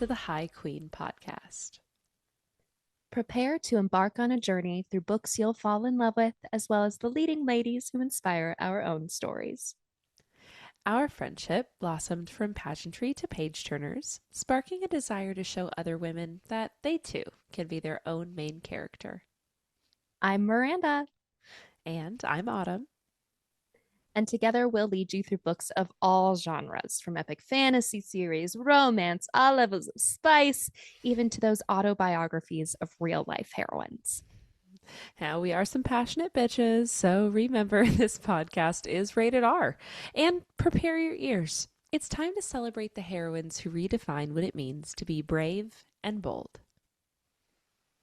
the High Queen podcast. Prepare to embark on a journey through books you'll fall in love with, as well as the leading ladies who inspire our own stories. Our friendship blossomed from pageantry to page turners, sparking a desire to show other women that they too can be their own main character. I'm Miranda. And I'm Autumn. And together we'll lead you through books of all genres, from epic fantasy series, romance, all levels of spice, even to those autobiographies of real life heroines. Now, we are some passionate bitches, so remember this podcast is rated R. And prepare your ears. It's time to celebrate the heroines who redefine what it means to be brave and bold.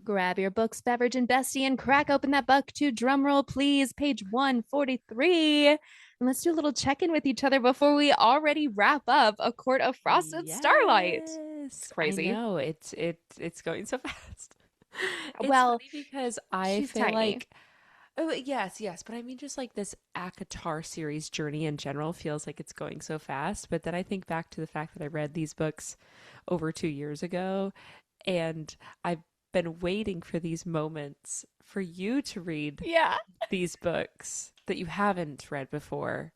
Grab your books, beverage, and bestie and crack open that book to drumroll, please, page 143. And let's do a little check-in with each other before we already wrap up A Court of Frost and Starlight. It's crazy. I know, it's going so fast. It's well, funny because I feel tiny. like, oh, yes, but I mean, just like this ACOFAS series journey in general feels like it's going so fast. But then I think back to the fact that I read these books over 2 years ago, and I've been waiting for these moments for you to read these books that you haven't read before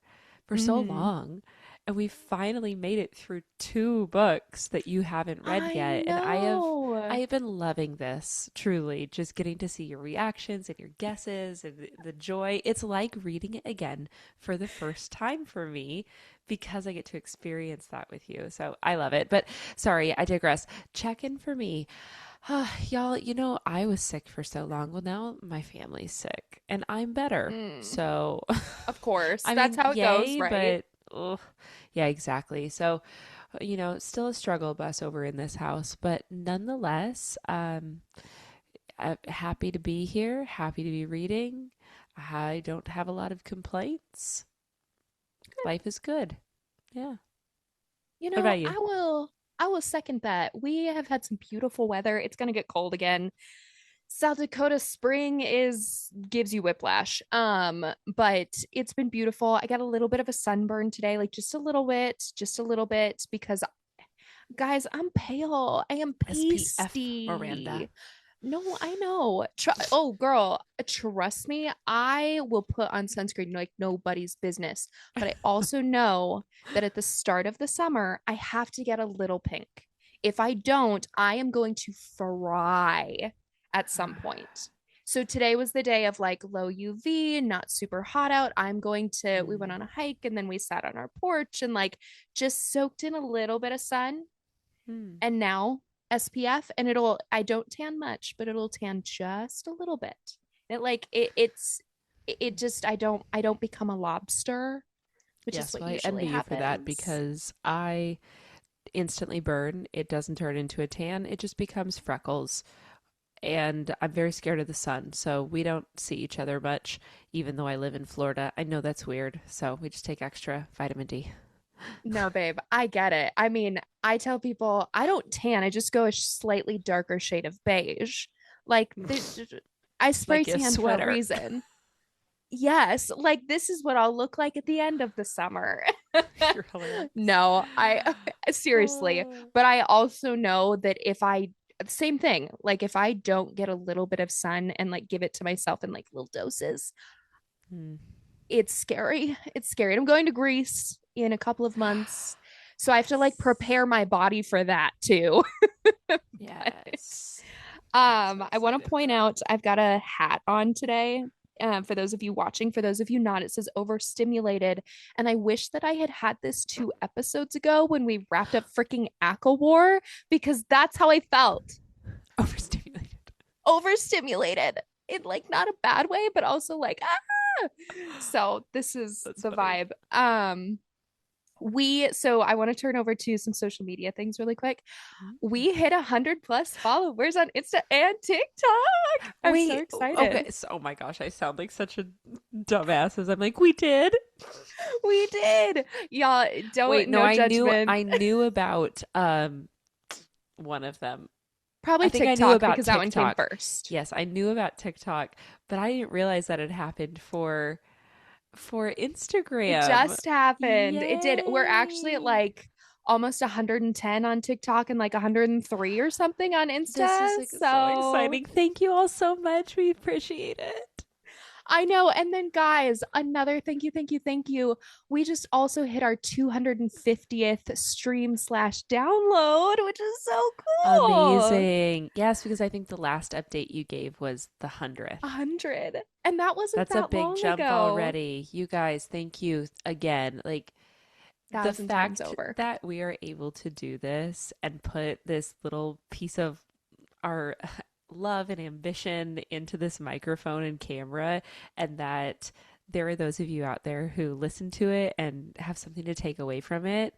for so long. And we finally made it through 2 books that you haven't read yet. Know. And I have been loving this, truly, just getting to see your reactions and your guesses and the joy. It's like reading it again for the first time for me because I get to experience that with you. So I love it. But sorry, I digress. Check in for me. Y'all, you know, I was sick for so long. Well, now my family's sick and I'm better. So, of course, I that's mean, how it goes, right? But, yeah, exactly. So, you know, still a struggle bus over in this house, but nonetheless, I'm happy to be here, happy to be reading. I don't have a lot of complaints. Life is good. Yeah. You What know, about you? I will second that. We have had some beautiful weather. It's going to get cold again. South Dakota spring gives you whiplash. But it's been beautiful. I got a little bit of a sunburn today, like just a little bit, because guys, I'm pale. I am SPF, pasty. Miranda. No, I know. Oh, girl, trust me. I will put on sunscreen like nobody's business. But I also know that at the start of the summer, I have to get a little pink. If I don't, I am going to fry at some point. So today was the day of like low UV, not super hot out. We went on a hike and then we sat on our porch and like just soaked in a little bit of sun. And now SPF, and I don't tan much, but it'll tan just a little bit. It just I don't become a lobster, which is what I usually envy you for that happens. because I instantly burn. It doesn't turn into a tan. It just becomes freckles. And I'm very scared of the sun, so we don't see each other much, even though I live in Florida. I know that's weird, so we just take extra vitamin D. No, babe, I get it. I mean, I tell people I don't tan. I just go a slightly darker shade of beige. Like I spray Like a tan for a sweater. reason. Yes, like this is what I'll look like at the end of the summer. You're hilarious. No, I seriously, but I also know that same thing, like if I don't get a little bit of sun and like give it to myself in like little doses, it's scary. It's scary. I'm going to Greece in a couple of months. So I have to like prepare my body for that too. Yes. I want to point out I've got a hat on today. For those of you watching, for those of you not, it says overstimulated. And I wish that I had had this 2 episodes ago when we wrapped up freaking ACO War, because that's how I felt. Overstimulated. In like not a bad way, but also like, So this is That's the funny. vibe. So I want to turn over to some social media things really quick. We hit 100+ followers on Insta and TikTok. I'm so excited. Okay, so, oh my gosh, I sound like such a dumbass as I'm like, we did. We did. Y'all don't Wait, no, no I judgment. knew about one of them. Probably I think TikTok, I knew about because that one came TikTok. first. Yes, I knew about TikTok, but I didn't realize that it happened for Instagram. It just happened. It did. We're actually at Yay. like almost 110 on TikTok and like 103 or something on This is Insta. like so So exciting. Thank you all so much. We appreciate it. I know. And then, guys, another thank you, thank you, thank you. We just also hit our 250th stream slash download, which is so cool. Amazing. Yes, because I think the last update you gave was the 100th. 100. And that wasn't That's a that big long jump ago. already. You guys, thank you again. Like the 1,000 times fact over. that we are able to do this and put this little piece of our love and ambition into this microphone and camera, and that there are those of you out there who listen to it and have something to take away from it.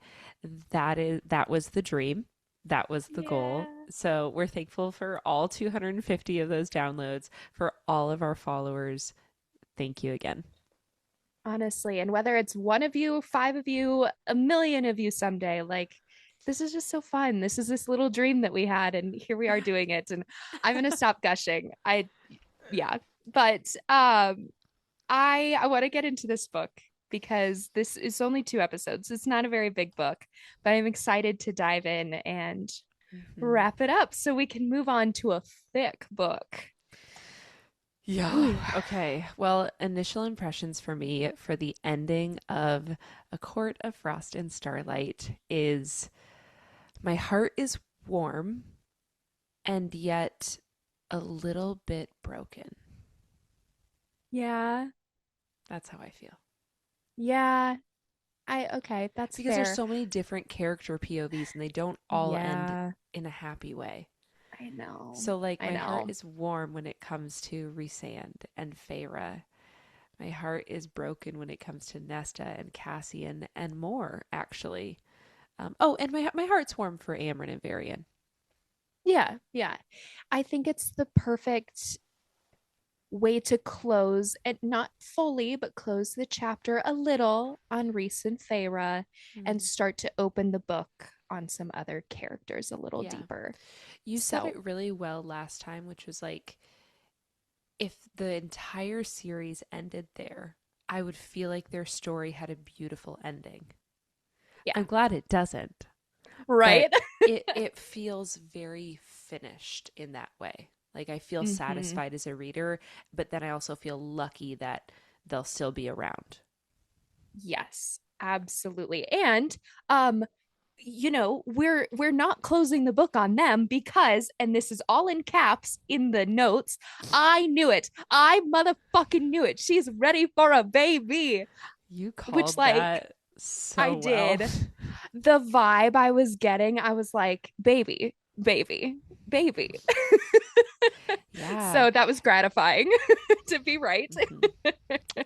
That was the dream. That was the Yeah. goal. So we're thankful for all 250 of those downloads, for all of our followers. Thank you again. Honestly. And whether it's one of you, five of you, a million of you someday, like, this is just so fun. This is this little dream that we had, and here we are doing it. And I'm gonna stop gushing. Yeah. But I want to get into this book because this is only 2 episodes. It's not a very big book, but I'm excited to dive in and Mm-hmm. wrap it up so we can move on to a thick book. Yeah. Ooh. Okay. Well, initial impressions for me for the ending of A Court of Frost and Starlight is my heart is warm and yet a little bit broken. Yeah. That's how I feel. Yeah. Okay, that's Because there's fair. so many different character POVs and they don't all end Yeah. in a happy way. I know. So, like, I my heart know. is warm when it comes to Rhysand and Feyre. My heart is broken when it comes to Nesta and Cassian and more, actually. Oh, and my heart's warm for Amryn and Varian. Yeah, yeah. I think it's the perfect way to close and not fully, but close the chapter a little on Rhys and Feyre and Mm, start to open the book on some other characters a little yeah. deeper. You said So, it really well last time, which was like, if the entire series ended there, I would feel like their story had a beautiful ending. yeah, I'm glad it doesn't, but right? it feels very finished in that way. Like I feel Mm-hmm. satisfied as a reader, but then I also feel lucky that they'll still be around. Yes, absolutely. And we're not closing the book on them because, and this is all in caps in the notes, I knew it. I motherfucking knew it. She's ready for a baby. You Which, called like, that I so well. did. The vibe I was getting, I was like, baby, baby, baby. Yeah. So that was gratifying to be right. Hmm.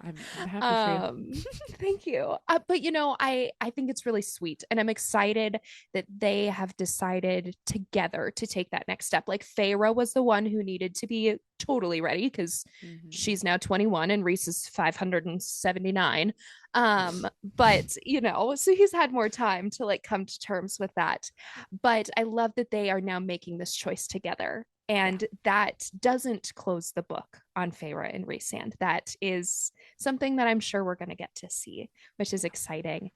I'm happy for you. um Thank you. But I think it's really sweet, and I'm excited that they have decided together to take that next step. Like, Feyre was the one who needed to be totally ready because Hmm. she's now 21 and Reese is 579. But so he's had more time to like come to terms with that. But I love that they are now making this choice together, Yeah. and that doesn't close the book on Feyre and Rhysand. That is something that I'm sure we're going to get to see, which is Yeah. exciting.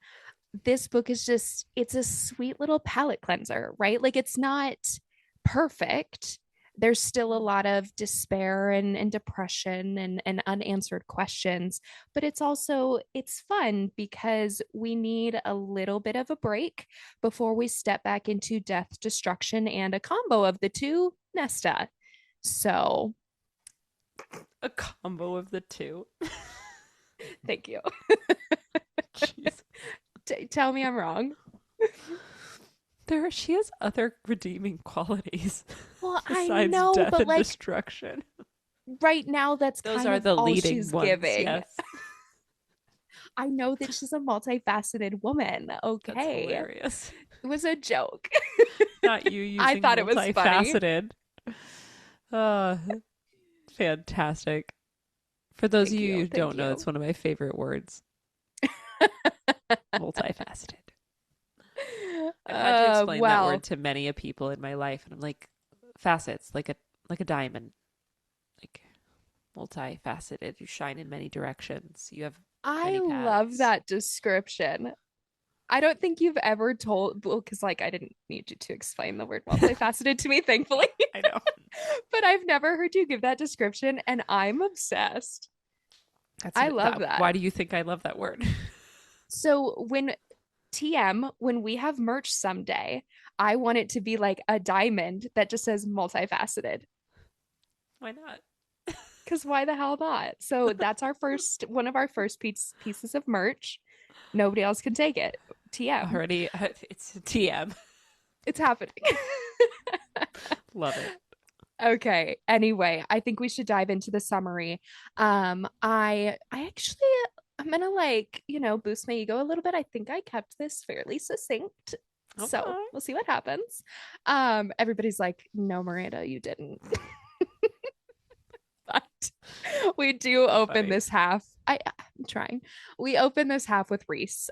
This book is just, it's a sweet little palate cleanser, right? Like, it's not perfect. There's still a lot of despair and depression and unanswered questions, but it's fun because we need a little bit of a break before we step back into death, destruction, and a combo of the two, Nesta. So A combo of the two. thank you. Jeez. Tell me I'm wrong. She has other redeeming qualities Well, I besides know, death but and like destruction. right now, that's Those kind are of the all leading she's ones, giving. yes. I know that she's a multifaceted woman. That's Okay. hilarious. It was a joke. Not you I using thought it was funny. multifaceted. Uh, fantastic. For those of Thank you you. who Thank don't know, it's you. one of my favorite words. Multifaceted. I've had to explain that word Well, to many a people in my life, and I'm like, facets, like a diamond, like multifaceted. You shine in many directions. You have I many love paths. that description. I don't think you've ever told, well, because like I didn't need you to explain the word multifaceted to me, thankfully. I know. But I've never heard you give that description, and I'm obsessed. I love Why that. do you think I love that word? So when when we have merch someday, I want it to be like a diamond that just says multifaceted. Why not? Because why the hell not? So that's one of our first pieces of merch. Nobody else can take it. TM. Already, it's TM. It's happening. Love it. Okay. Anyway, I think we should dive into the summary. I actually I'm gonna like, boost my ego a little bit. I think I kept this fairly succinct. So Okay. we'll see what happens. Everybody's like, no, Miranda, you didn't. But we do open Funny. this half. I'm trying. We open this half with Reese.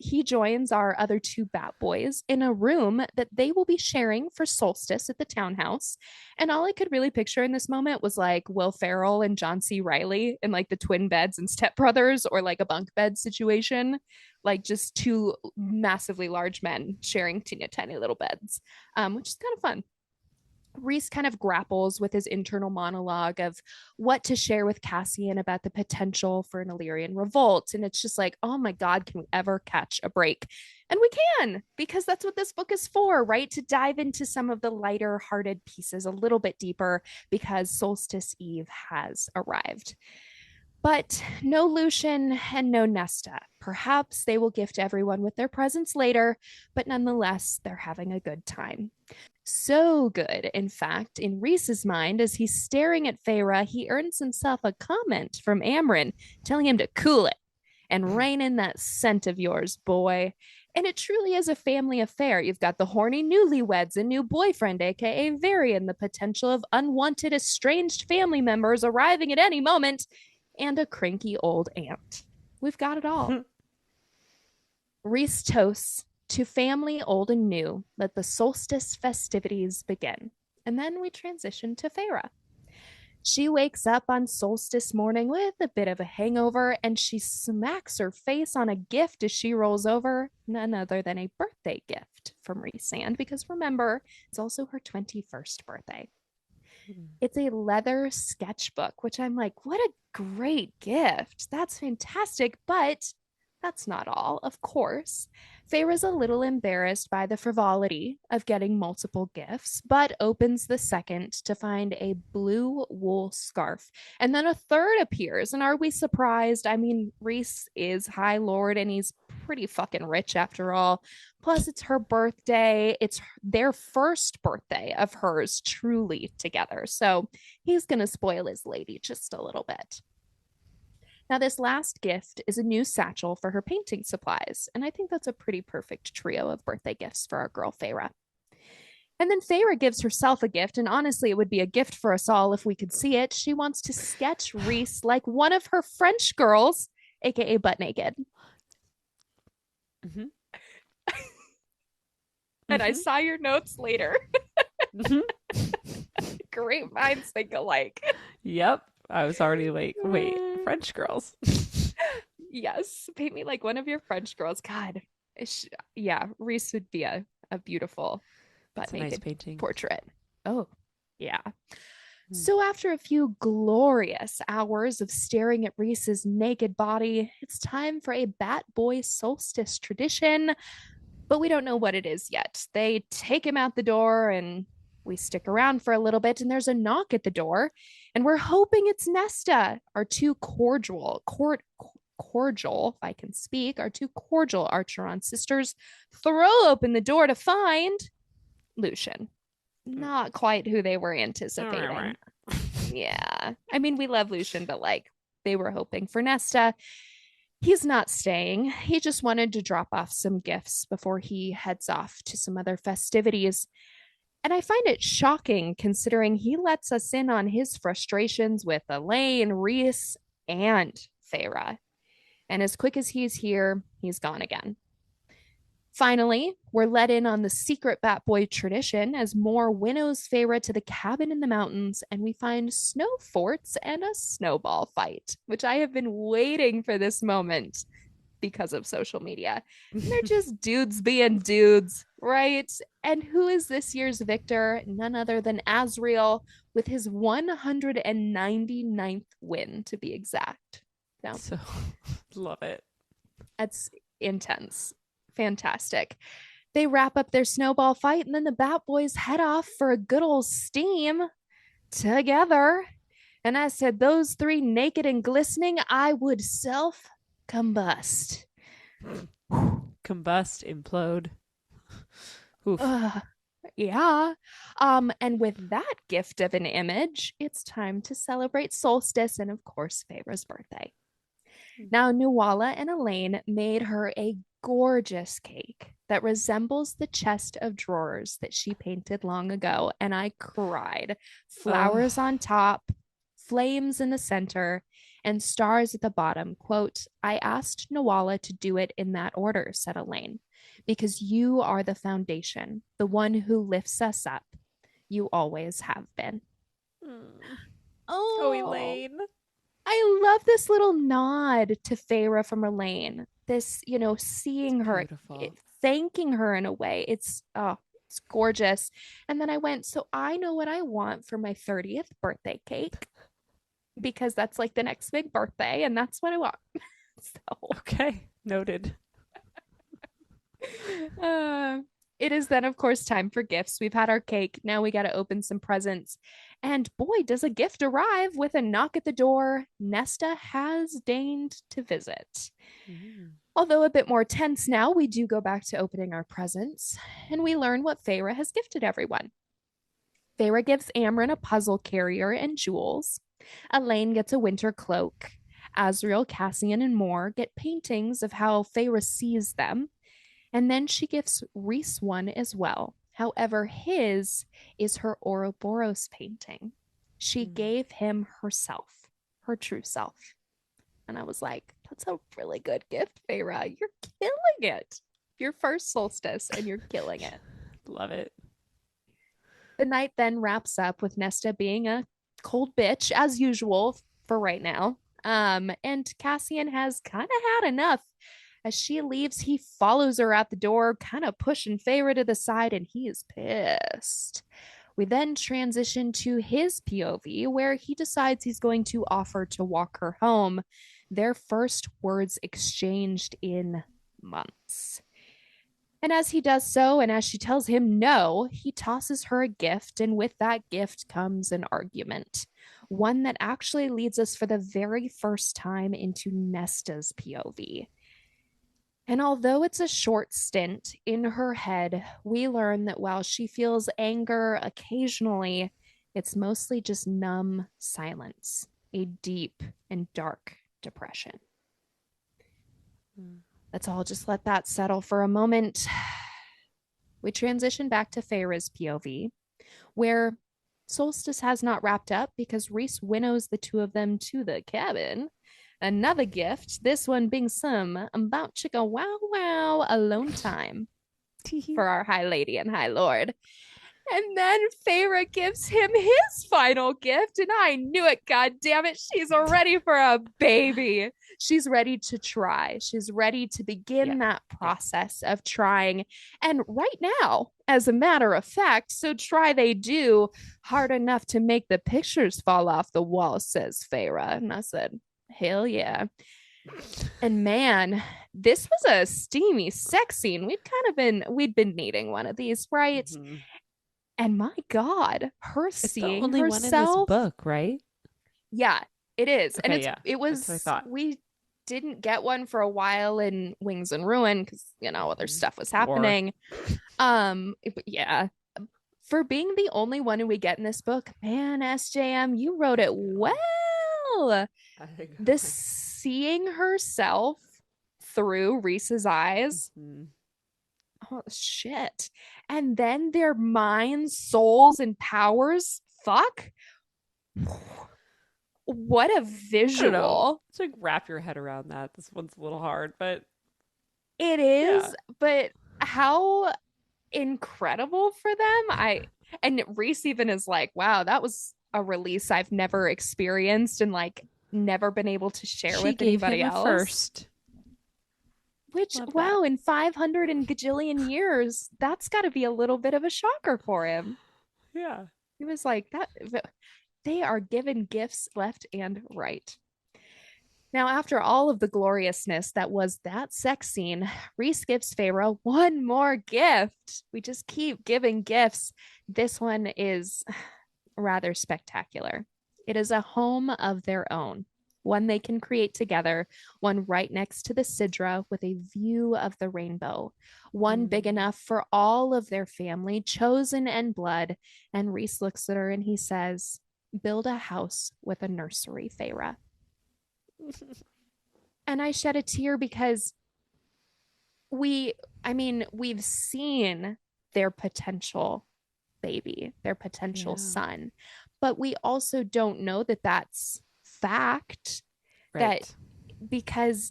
He joins our other two Bat Boys in a room that they will be sharing for Solstice at the townhouse. And all I could really picture in this moment was like Will Ferrell and John C. Riley in like the twin beds and Step Brothers, or like a bunk bed situation, like just two massively large men sharing teeny tiny little beds, which is kind of fun. Reese kind of grapples with his internal monologue of what to share with Cassian about the potential for an Illyrian revolt. And it's just like, oh my God, can we ever catch a break? And we can, because that's what this book is for, right? To dive into some of the lighter hearted pieces a little bit deeper, because Solstice Eve has arrived. But no Lucian and no Nesta. Perhaps they will gift everyone with their presence later, but nonetheless, they're having a good time. So good, in fact, in Reese's mind, as he's staring at Feyre, he earns himself a comment from Amryn, telling him to cool it and rein in that scent of yours, boy. And it truly is a family affair. You've got the horny newlyweds, a new boyfriend, aka Varian, the potential of unwanted, estranged family members arriving at any moment, and a cranky old aunt. We've got it all. Reese toasts to family old and new. Let the solstice festivities begin. And then we transition to Feyre. She wakes up on solstice morning with a bit of a hangover, and she smacks her face on a gift as she rolls over, none other than a birthday gift from Reese Sand, because remember, it's also her 21st birthday. It's a leather sketchbook, which I'm like, what a great gift. That's fantastic. But that's not all, of course. Feyre's a little embarrassed by the frivolity of getting multiple gifts, but opens the second to find a blue wool scarf. And then a third appears. And are we surprised? I mean, Reese is High Lord and he's pretty fucking rich after all. Plus, it's her birthday. It's their first birthday of hers truly together. So he's going to spoil his lady just a little bit. Now, this last gift is a new satchel for her painting supplies, and I think that's a pretty perfect trio of birthday gifts for our girl Feyre. And then Feyre gives herself a gift, and honestly, it would be a gift for us all if we could see it. She wants to sketch Reese like one of her French girls, aka butt naked. Mm-hmm. And I saw your notes later. Great minds think alike. Yep. I was already like, wait, French girls. Yes. Paint me like one of your French girls. God. Yeah. Reese would be a beautiful butt naked nice painting portrait. Oh, yeah. So after a few glorious hours of staring at Reese's naked body, it's time for a Bat Boy solstice tradition, but we don't know what it is yet. They take him out the door and we stick around for a little bit, and there's a knock at the door, and we're hoping it's Nesta, our two cordial, if I can speak, our two cordial Archeron sisters throw open the door to find Lucian. Not quite who they were anticipating. Yeah. I mean, we love Lucian, but like they were hoping for Nesta. He's not staying. He just wanted to drop off some gifts before he heads off to some other festivities. And I find it shocking considering he lets us in on his frustrations with Elaine, Reese, and Feyre. And as quick as he's here, he's gone again. Finally, we're let in on the secret Bat Boy tradition as Mor winnows Feyre to the cabin in the mountains, and we find snow forts and a snowball fight, which I have been waiting for this moment because of social media. And they're just dudes being dudes, right? And who is this year's victor? None other than Azriel with his 199th win, to be exact. No, So love it. that's intense. Fantastic. They wrap up their snowball fight, and then the Bat Boys head off for a good old steam together. And I said, those three naked and glistening, I would self combust. Combust, implode. Oof. Yeah. And with that gift of an image, it's time to celebrate Solstice and, of course, Feyre's birthday. Now, Nuala and Elaine made her a gorgeous cake that resembles the chest of drawers that she painted long ago, and I cried. Flowers on top, flames in the center, and stars at the bottom. Quote, I asked Nuala to do it in that order, said Elaine, because you are the foundation, the one who lifts us up. You always have been. Oh, Elaine. I love this little nod to Feyre from Elaine. This, seeing her, thanking her in a way. It's gorgeous. And then I went, so I know what I want for my 30th birthday cake, because that's like the next big birthday, and that's what I want. So okay, noted. It is then, of course, time for gifts. We've had our cake. Now we got to open some presents. And boy, does a gift arrive with a knock at the door. Nesta has deigned to visit. Although a bit more tense now, we do go back to opening our presents, and we learn what Feyre has gifted everyone. Feyre gives Amryn a puzzle carrier and jewels. Elaine gets a winter cloak. Azriel, Cassian, and more get paintings of how Feyre sees them. And then she gives Rhys one as well. However, his is her Ouroboros painting. She gave him herself, her true self. And I was like, that's a really good gift, Feyre. You're killing it. Your first solstice, and you're killing it. Love it. The night then wraps up with Nesta being a cold bitch, as usual, for right now. And Cassian has kind of had enough. As she leaves, he follows her out the door, kind of pushing Feyre to the side, and he is pissed. We then transition to his POV, where he decides he's going to offer to walk her home. Their first words exchanged in months. And as he does so, and as she tells him no, he tosses her a gift, and with that gift comes an argument. One that actually leads us for the very first time into Nesta's POV. And although it's a short stint, in her head, we learn that while she feels anger occasionally, it's mostly just numb silence, a deep and dark depression. Let's all just let that settle for a moment. We transition back to Feyre's POV, where Solstice has not wrapped up because Rhys winnows the two of them to the cabin. Another gift, this one being some about chicka wow wow alone time for our high lady and high lord. And then Feyre gives him his final gift, and I knew it, god damn it. She's ready for a baby. She's ready to try. She's ready to begin that process of trying. And right now, as a matter of fact, so try they do, hard enough to make the pictures fall off the wall, says Feyre. And I said, hell yeah. And man, this was a steamy sex scene. We'd been needing one of these, right? And my God, her seeing the only herself. One in this book, right? Yeah, it is. Okay, and it was, that's what I thought. We didn't get one for a while in Wings and Ruin because, other stuff was happening. But yeah, for being the only one who we get in this book, man, SJM, you wrote it well. This seeing herself through Rhys's eyes. Oh shit. And then their minds, souls, and powers. Fuck. What a visual. It's like wrap your head around that. This one's a little hard, but it is. Yeah. But how incredible for them. And Rhys even is like, wow, that was a release I've never experienced and like never been able to share with anybody else. First. Which, Love that. wow, in 500 and gajillion years, that's got to be a little bit of a shocker for him. Yeah. He was like, that they are given gifts left and right. Now, after all of the gloriousness that was that sex scene, Reese gives Feyre one more gift. We just keep giving gifts. This one is rather spectacular. It is a home of their own, one they can create together, one right next to the Sidra with a view of the rainbow, one big enough for all of their family, chosen and blood. And Reese looks at her and he says, build a house with a nursery, Feyre. And I shed a tear because we've seen their potential baby, their potential son, but we also don't know that that's fact. Right. That because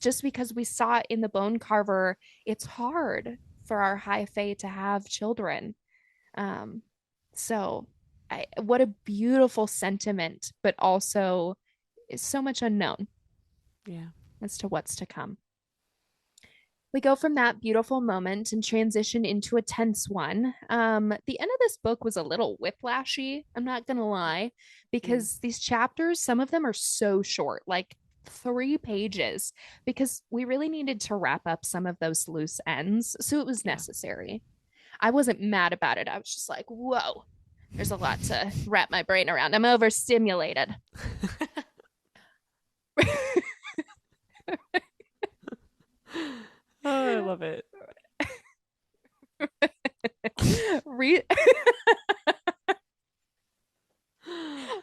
we saw it in the bone carver, it's hard for our high fae to have children. So what a beautiful sentiment, but also is so much unknown. Yeah. As to what's to come. We go from that beautiful moment and transition into a tense one. The end of this book was a little whiplashy, I'm not going to lie, because these chapters, some of them are so short, like 3 pages, because we really needed to wrap up some of those loose ends. So it was necessary. I wasn't mad about it. I was just like, whoa, there's a lot to wrap my brain around. I'm overstimulated. Oh, I love it.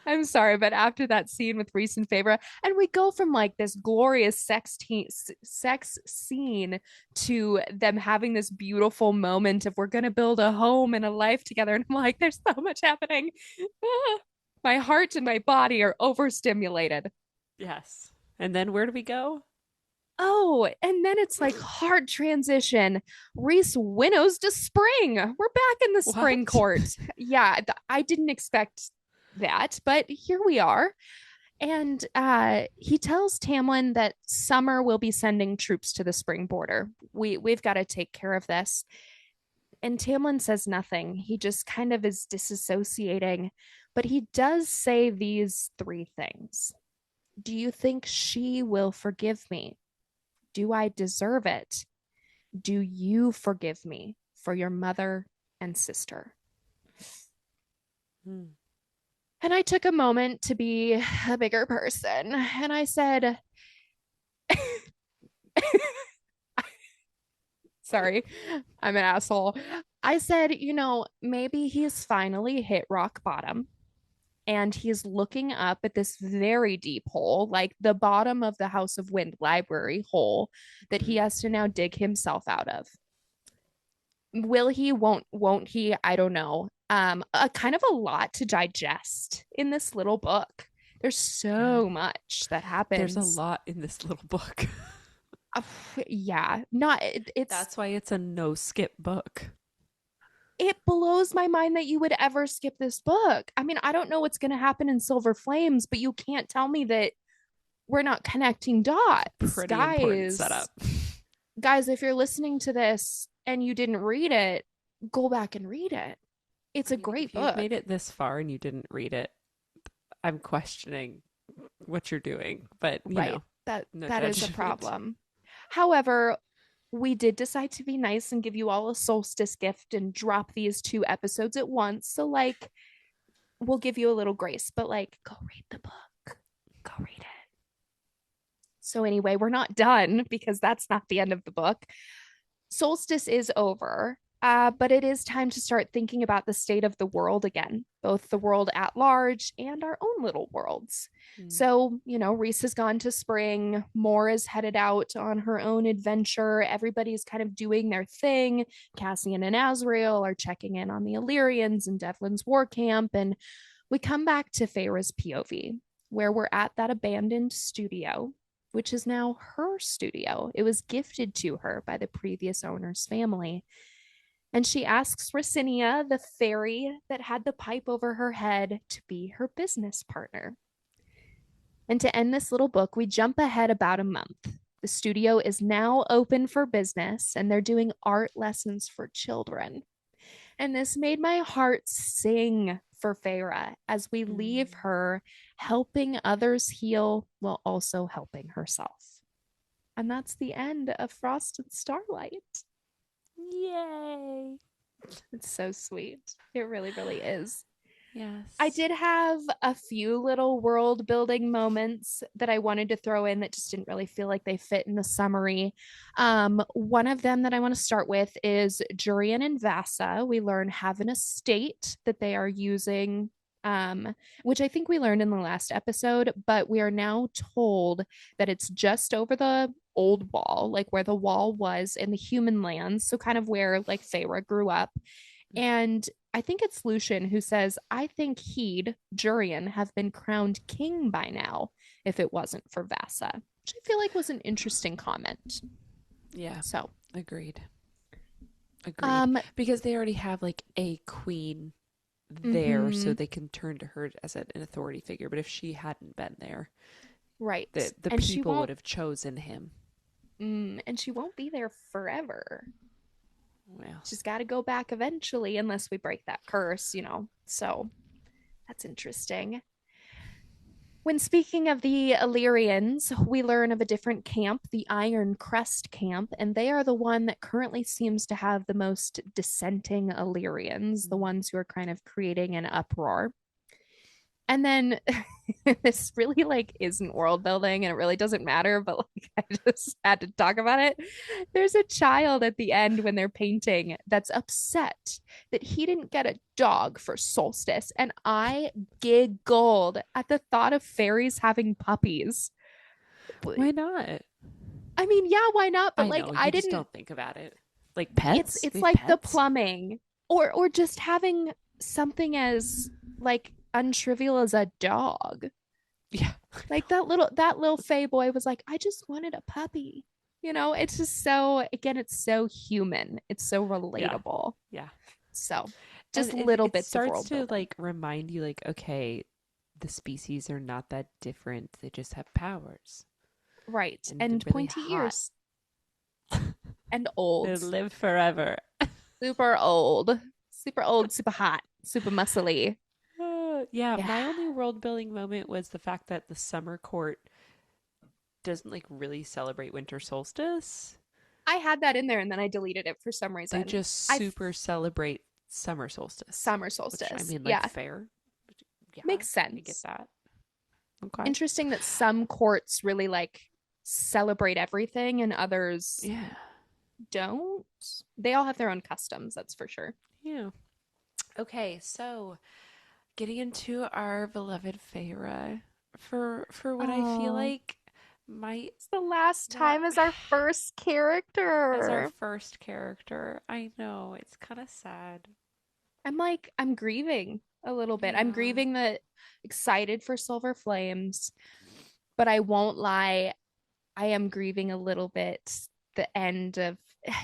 I'm sorry, but after that scene with Reese and Feyre, and we go from like this glorious sex scene to them having this beautiful moment of we're gonna build a home and a life together, and I'm like, there's so much happening. My heart and my body are overstimulated. Yes. And then where do we go? Oh, and then it's like hard transition. Reese winnows to spring. We're back in the spring court. Yeah, I didn't expect that, but here we are. And he tells Tamlin that Summer will be sending troops to the spring border. We've got to take care of this. And Tamlin says nothing. He just kind of is disassociating, but he does say these 3 things. Do you think she will forgive me? Do I deserve it? Do you forgive me for your mother and sister? And I took a moment to be a bigger person. And I said, sorry, I'm an asshole. I said, maybe he's finally hit rock bottom. And he's looking up at this very deep hole, like the bottom of the House of Wind library hole that he has to now dig himself out of. Will he, won't he? I don't know. A kind of a lot to digest in this little book. There's so much that happens. There's a lot in this little book. Yeah, it's that's why it's a no skip book. It blows my mind that you would ever skip this book. I mean, I don't know what's going to happen in Silver Flames, but you can't tell me that we're not connecting dots. Pretty important setup. Guys, if you're listening to this and you didn't read it, go back and read it. It's a great book. If you've made it this far and you didn't read it, I'm questioning what you're doing. But you know, that is a problem. However, we did decide to be nice and give you all a solstice gift and drop these 2 episodes at once. So like, we'll give you a little grace, but like, go read the book. Go read it. So anyway, we're not done because that's not the end of the book. Solstice is over. But it is time to start thinking about the state of the world again, both the world at large and our own little worlds. So, Reese has gone to spring. Moore is headed out on her own adventure. Everybody's kind of doing their thing. Cassian and Azrael are checking in on the Illyrians and Devlin's war camp. And we come back to Feyre's POV, where we're at that abandoned studio, which is now her studio. It was gifted to her by the previous owner's family. And she asks Ricinia, the fairy that had the pipe over her head, to be her business partner. And to end this little book, we jump ahead about a month. The studio is now open for business and they're doing art lessons for children. And this made my heart sing for Feyre as we leave Mm. her helping others heal while also helping herself. And that's the end of Frost and Starlight. Yay. It's so sweet. It really, really is. I Yes. did have a few little world building moments that I wanted to throw in that just didn't really feel like they fit in the summary. One of them that I want to start with is Jurian and Vasa. We learn have an estate that they are using, which I think we learned in the last episode, but we are now told that it's just over the old wall, like where the wall was in the human lands. So kind of where like Feyre grew up. And I think it's Lucian who says, I think he'd, Jurian, have been crowned king by now if it wasn't for Vasa, which I feel like was an interesting comment. Yeah. So, Agreed. Agreed. um, Because they already have like a queen there, so mhm, they can turn to her as an authority figure. But if she hadn't been there, right. the And she people would won't, have chosen him. and she won't be there forever. Well, She's got to go back eventually, unless we break that curse. So that's interesting. When speaking of the Illyrians, we learn of a different camp, the Iron Crest camp, and they are the one that currently seems to have the most dissenting Illyrians, the ones who are kind of creating an uproar. And then this really like isn't world building and it really doesn't matter, but like I just had to talk about it. There's a child at the end when they're painting that's upset that he didn't get a dog for Solstice. And I giggled at the thought of fairies having puppies. why not? I mean, yeah, why not? But I like know, I you just didn't don't think about it. Like it's pets? We it's have like the pets? plumbing or just having something as like untrivial as a dog. Yeah. Like that little Fey boy was like, I just wanted a puppy. It's just so again, it's so human. It's so Yeah. relatable. Yeah. So And just little it bits of starts world to building. like remind you, like, okay, the species are not that different. They just have powers Right. and they're And really pointy hot. ears and They old. live forever. Super old. Super old, super hot, super muscly. Yeah, Yeah. my only world building moment was the fact that the summer court doesn't like really celebrate winter solstice. I had that in there and then I deleted it for some They reason. just I super celebrate summer solstice, Summer which I solstice. mean, like, Yeah. fair. Yeah, Makes I get sense. that. Okay. Interesting that some courts really like celebrate everything and others Yeah. don't. They all have their own customs, that's for sure. Yeah. Okay, so getting into our beloved Feyre for what I feel Oh, like might it's the last not time as our first as our character. first character. I know, it's kind of sad. I'm grieving a little bit. I'm Yeah. grieving that excited for Silver Flames, but I won't lie, I am grieving a little bit the end of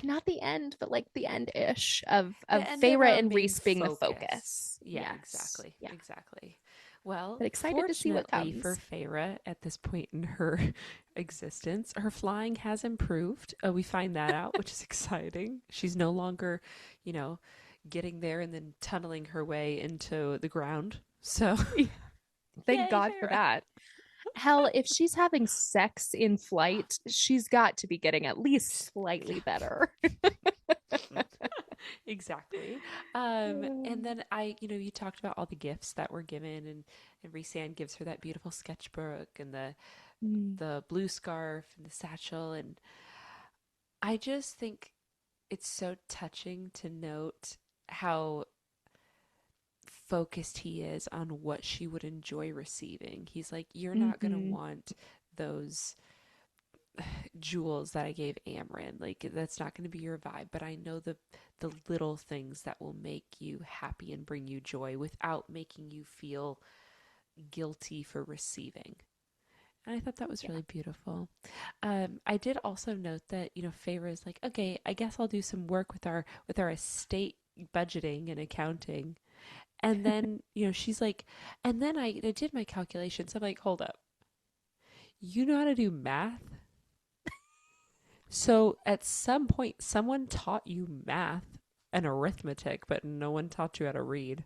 not the end, but like the end-ish of The end of Feyre our and main Rhys being the focus. focus. Yeah, Yes. exactly. Yeah. Exactly. Well, But excited to see what fortunately for comes. Feyre at this point in her existence, her flying has improved. We find that out, which is exciting. She's no longer, you know, getting there and then tunneling her way into the ground. So, Thank yay, God for Feyre. that. Hell, if she's having sex in flight, she's got to be getting at least slightly better. Exactly. And then you talked about all the gifts that were given, and Rhysand gives her that beautiful sketchbook and Mm. the blue scarf and the satchel, and I just think it's so touching to note how focused he is on what she would enjoy receiving. He's like, you're not going to Mm-hmm. want those jewels that I gave Amryn. Like, that's not going to be your vibe, but I know the little things that will make you happy and bring you joy without making you feel guilty for receiving. And I thought that was Yeah. really beautiful. I did also note that Feyre is like, okay, I guess I'll do some work with our estate budgeting and accounting. And then she's like, and then I did my calculations. I'm like, hold up, you know how to do math? So at some point, someone taught you math and arithmetic, but no one taught you how to read.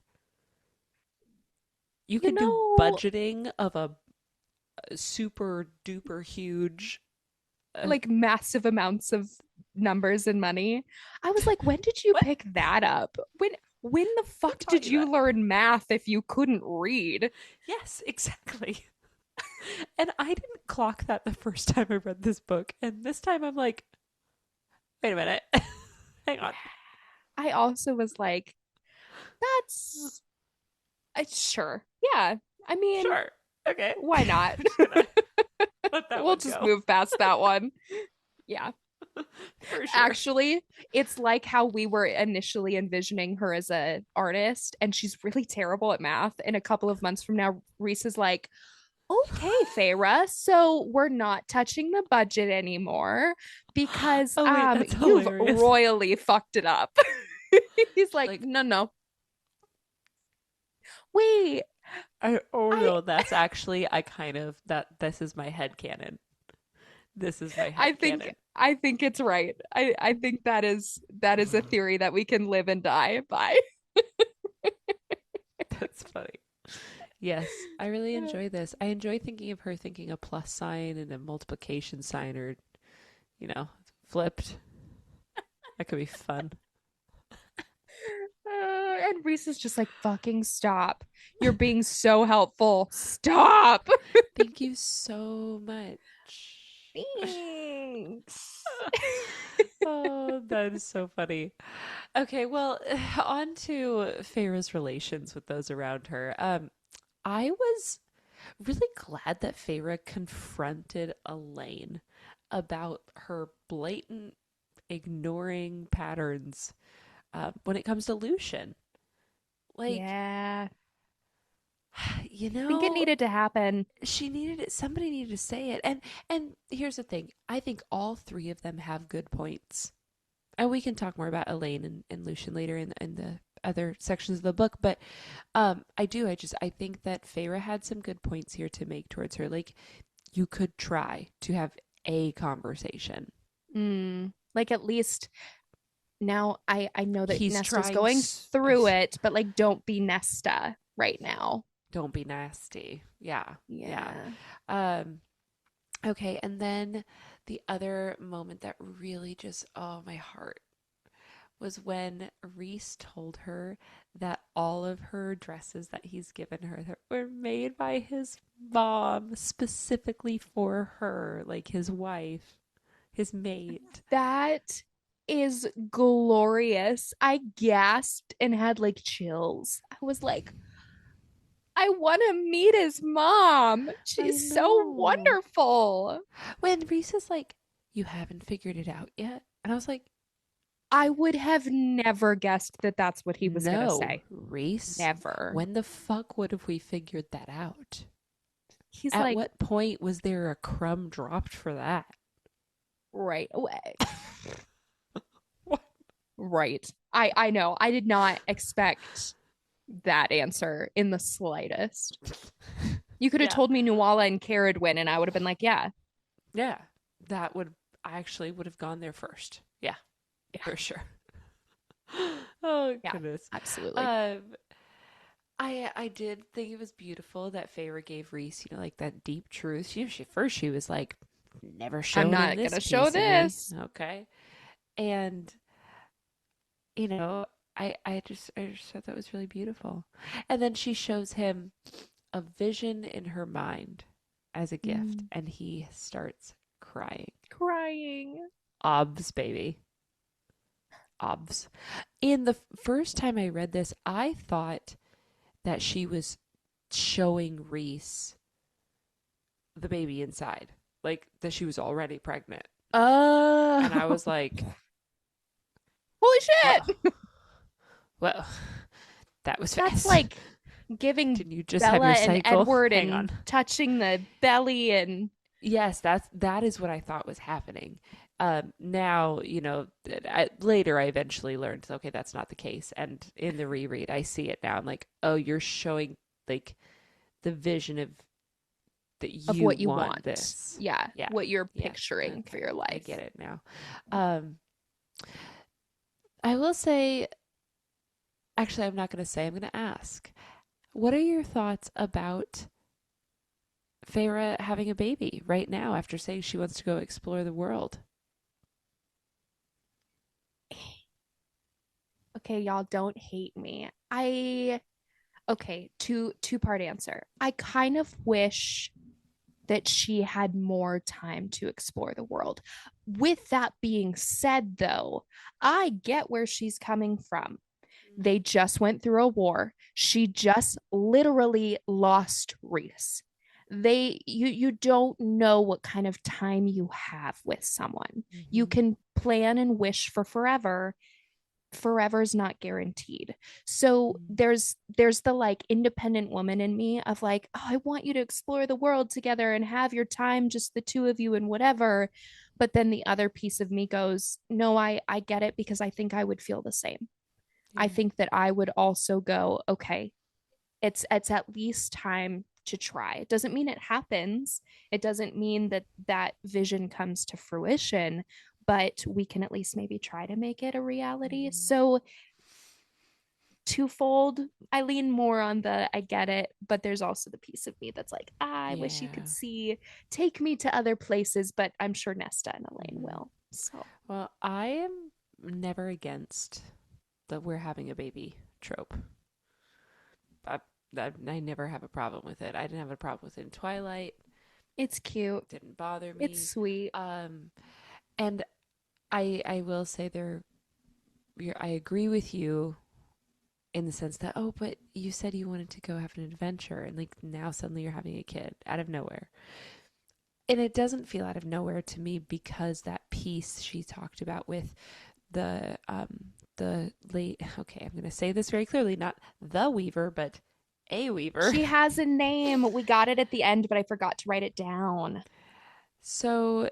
You You can do know, budgeting of a super duper huge. like massive amounts of numbers and money. I was like, when did you What? pick that up? When the Who fuck taught did you you that? learn math if you couldn't read? Yes, exactly. And I didn't clock that the first time I read this book. And this time I'm like, wait a minute. Hang on. I also was like, that's sure. Yeah. I mean, Sure. Okay. why not? I'm just gonna let that We'll one just go. move past that one. Yeah. For sure. Actually, it's like how we were initially envisioning her as a artist, and she's really terrible at math. And a couple of months from now, Reese is like, okay, Feyre, so we're not touching the budget anymore because Oh wait, that's you've hilarious. royally fucked it up. He's like, Like, no, no. Wait, oh I no, that's actually I kind of that this is my head canon. This is my I head think canon. I think it's right. I think that is a theory that we can live and die by. That's funny. Yes, I really enjoy this. I enjoy thinking of her thinking a plus sign and a multiplication sign or, you know, flipped. That could be fun. And Reese is just like, fucking stop. You're being so helpful. Stop. Thank you so much. Thanks. Oh, that is so funny. Okay, well, on to Feyre's relations with those around her. I was really glad that Feyre confronted Elaine about her blatant ignoring patterns when it comes to Lucian. Like, Yeah. you I think it know, needed to happen. she needed it. Somebody needed to say it. And here's the thing. I think all three of them have good points. And we can talk more about Elaine and Lucian later in the other sections of the book. But I think that Feyre had some good points here to make towards her. Like, you could try to have a conversation. Like at least now I know that He's Nesta's trying. going through it, but like don't be Nesta right now. Don't be nasty. Yeah. Yeah. Yeah. Um, okay. And then the other moment that really just, oh, my heart was when Reese told her that all of her dresses that he's given her that were made by his mom specifically for her, like his wife, his mate. That is glorious. I gasped and had like chills. I was like, I want to meet his mom. I She's so know. wonderful. When Reese is like, you haven't figured it out yet. And I was like, I would have never guessed that that's what he was going to no, say. Reese. Never. When the fuck would have we figured that out? He's At like, what point was there a crumb dropped for that? right away. What? Right. I know. I did not expect that answer in the slightest. You could have Yeah. told me Nuala and Caradwyn, and I would have been like, yeah, Yeah. That would, I actually would have gone there first. Yeah, yeah, for sure. Oh, yeah, goodness. absolutely. Um, I did think it was beautiful that Feyre gave Reese, like that deep truth. She was like, never I'm shown in not this gonna show piece of me. this. Okay. And, you know, I just thought that was really beautiful. And then she shows him a vision in her mind as a gift, Mm, and he starts crying. crying. Obs, baby. Obs. In the first time I read this, I thought that she was showing Reese the baby inside, like that she was already pregnant. And I Oh, was like, holy shit. well, well, that was That's fast. like giving Didn't you just have Bella your and cycle? Edward Hang and on. touching the belly and Yes, that is what I thought was happening. Now, later I eventually learned, okay, that's not the case. And in the reread, I see it now. I'm like, oh, you're showing like the vision of that Of you what you want want. this. Yeah, Yeah. what you're Yeah. picturing for Okay. your I life. get it now. Um, I will say, actually, I'm not going to say, I'm going to ask. What are your thoughts about Feyre having a baby right now after saying she wants to go explore the world? Okay, y'all don't hate me. I okay, two-part answer. I kind of wish that she had more time to explore the world. With that being said, though, I get where she's coming from. They just went through a war. She just literally lost Reese. You don't know what kind of time you have with someone. You Mm-hmm. can plan and wish for forever. Forever's not guaranteed. So there's the like independent woman in me of like, oh, I want you to explore the world together and have your time, just the two of you and whatever. But then the other piece of me goes, no, I get it because I think I would feel the same. I Yeah. think that I would also go, okay, it's at least time to try. It doesn't mean it happens. It doesn't mean that that vision comes to fruition, but we can at least maybe try to make it a reality. Mm-hmm. So twofold, I lean more on the I get it, but there's also the piece of me that's like, I wish you could Yeah. see, take me to other places, but I'm sure Nesta and Elaine Mm-hmm. will. So Well, I am never against the we're having a baby trope. I, I never have a problem with it. I didn't have a problem with it in Twilight. it's cute. Didn't bother It's me. sweet. Um, and I will say I agree with you in the sense that, oh, but you said you wanted to go have an adventure, and like now suddenly you're having a kid out of nowhere. And it doesn't feel out of nowhere to me because that piece she talked about with the late, okay, I'm going to say this very clearly, not the Weaver, but a Weaver. She has a name. We got it at the end, but I forgot to write it down. So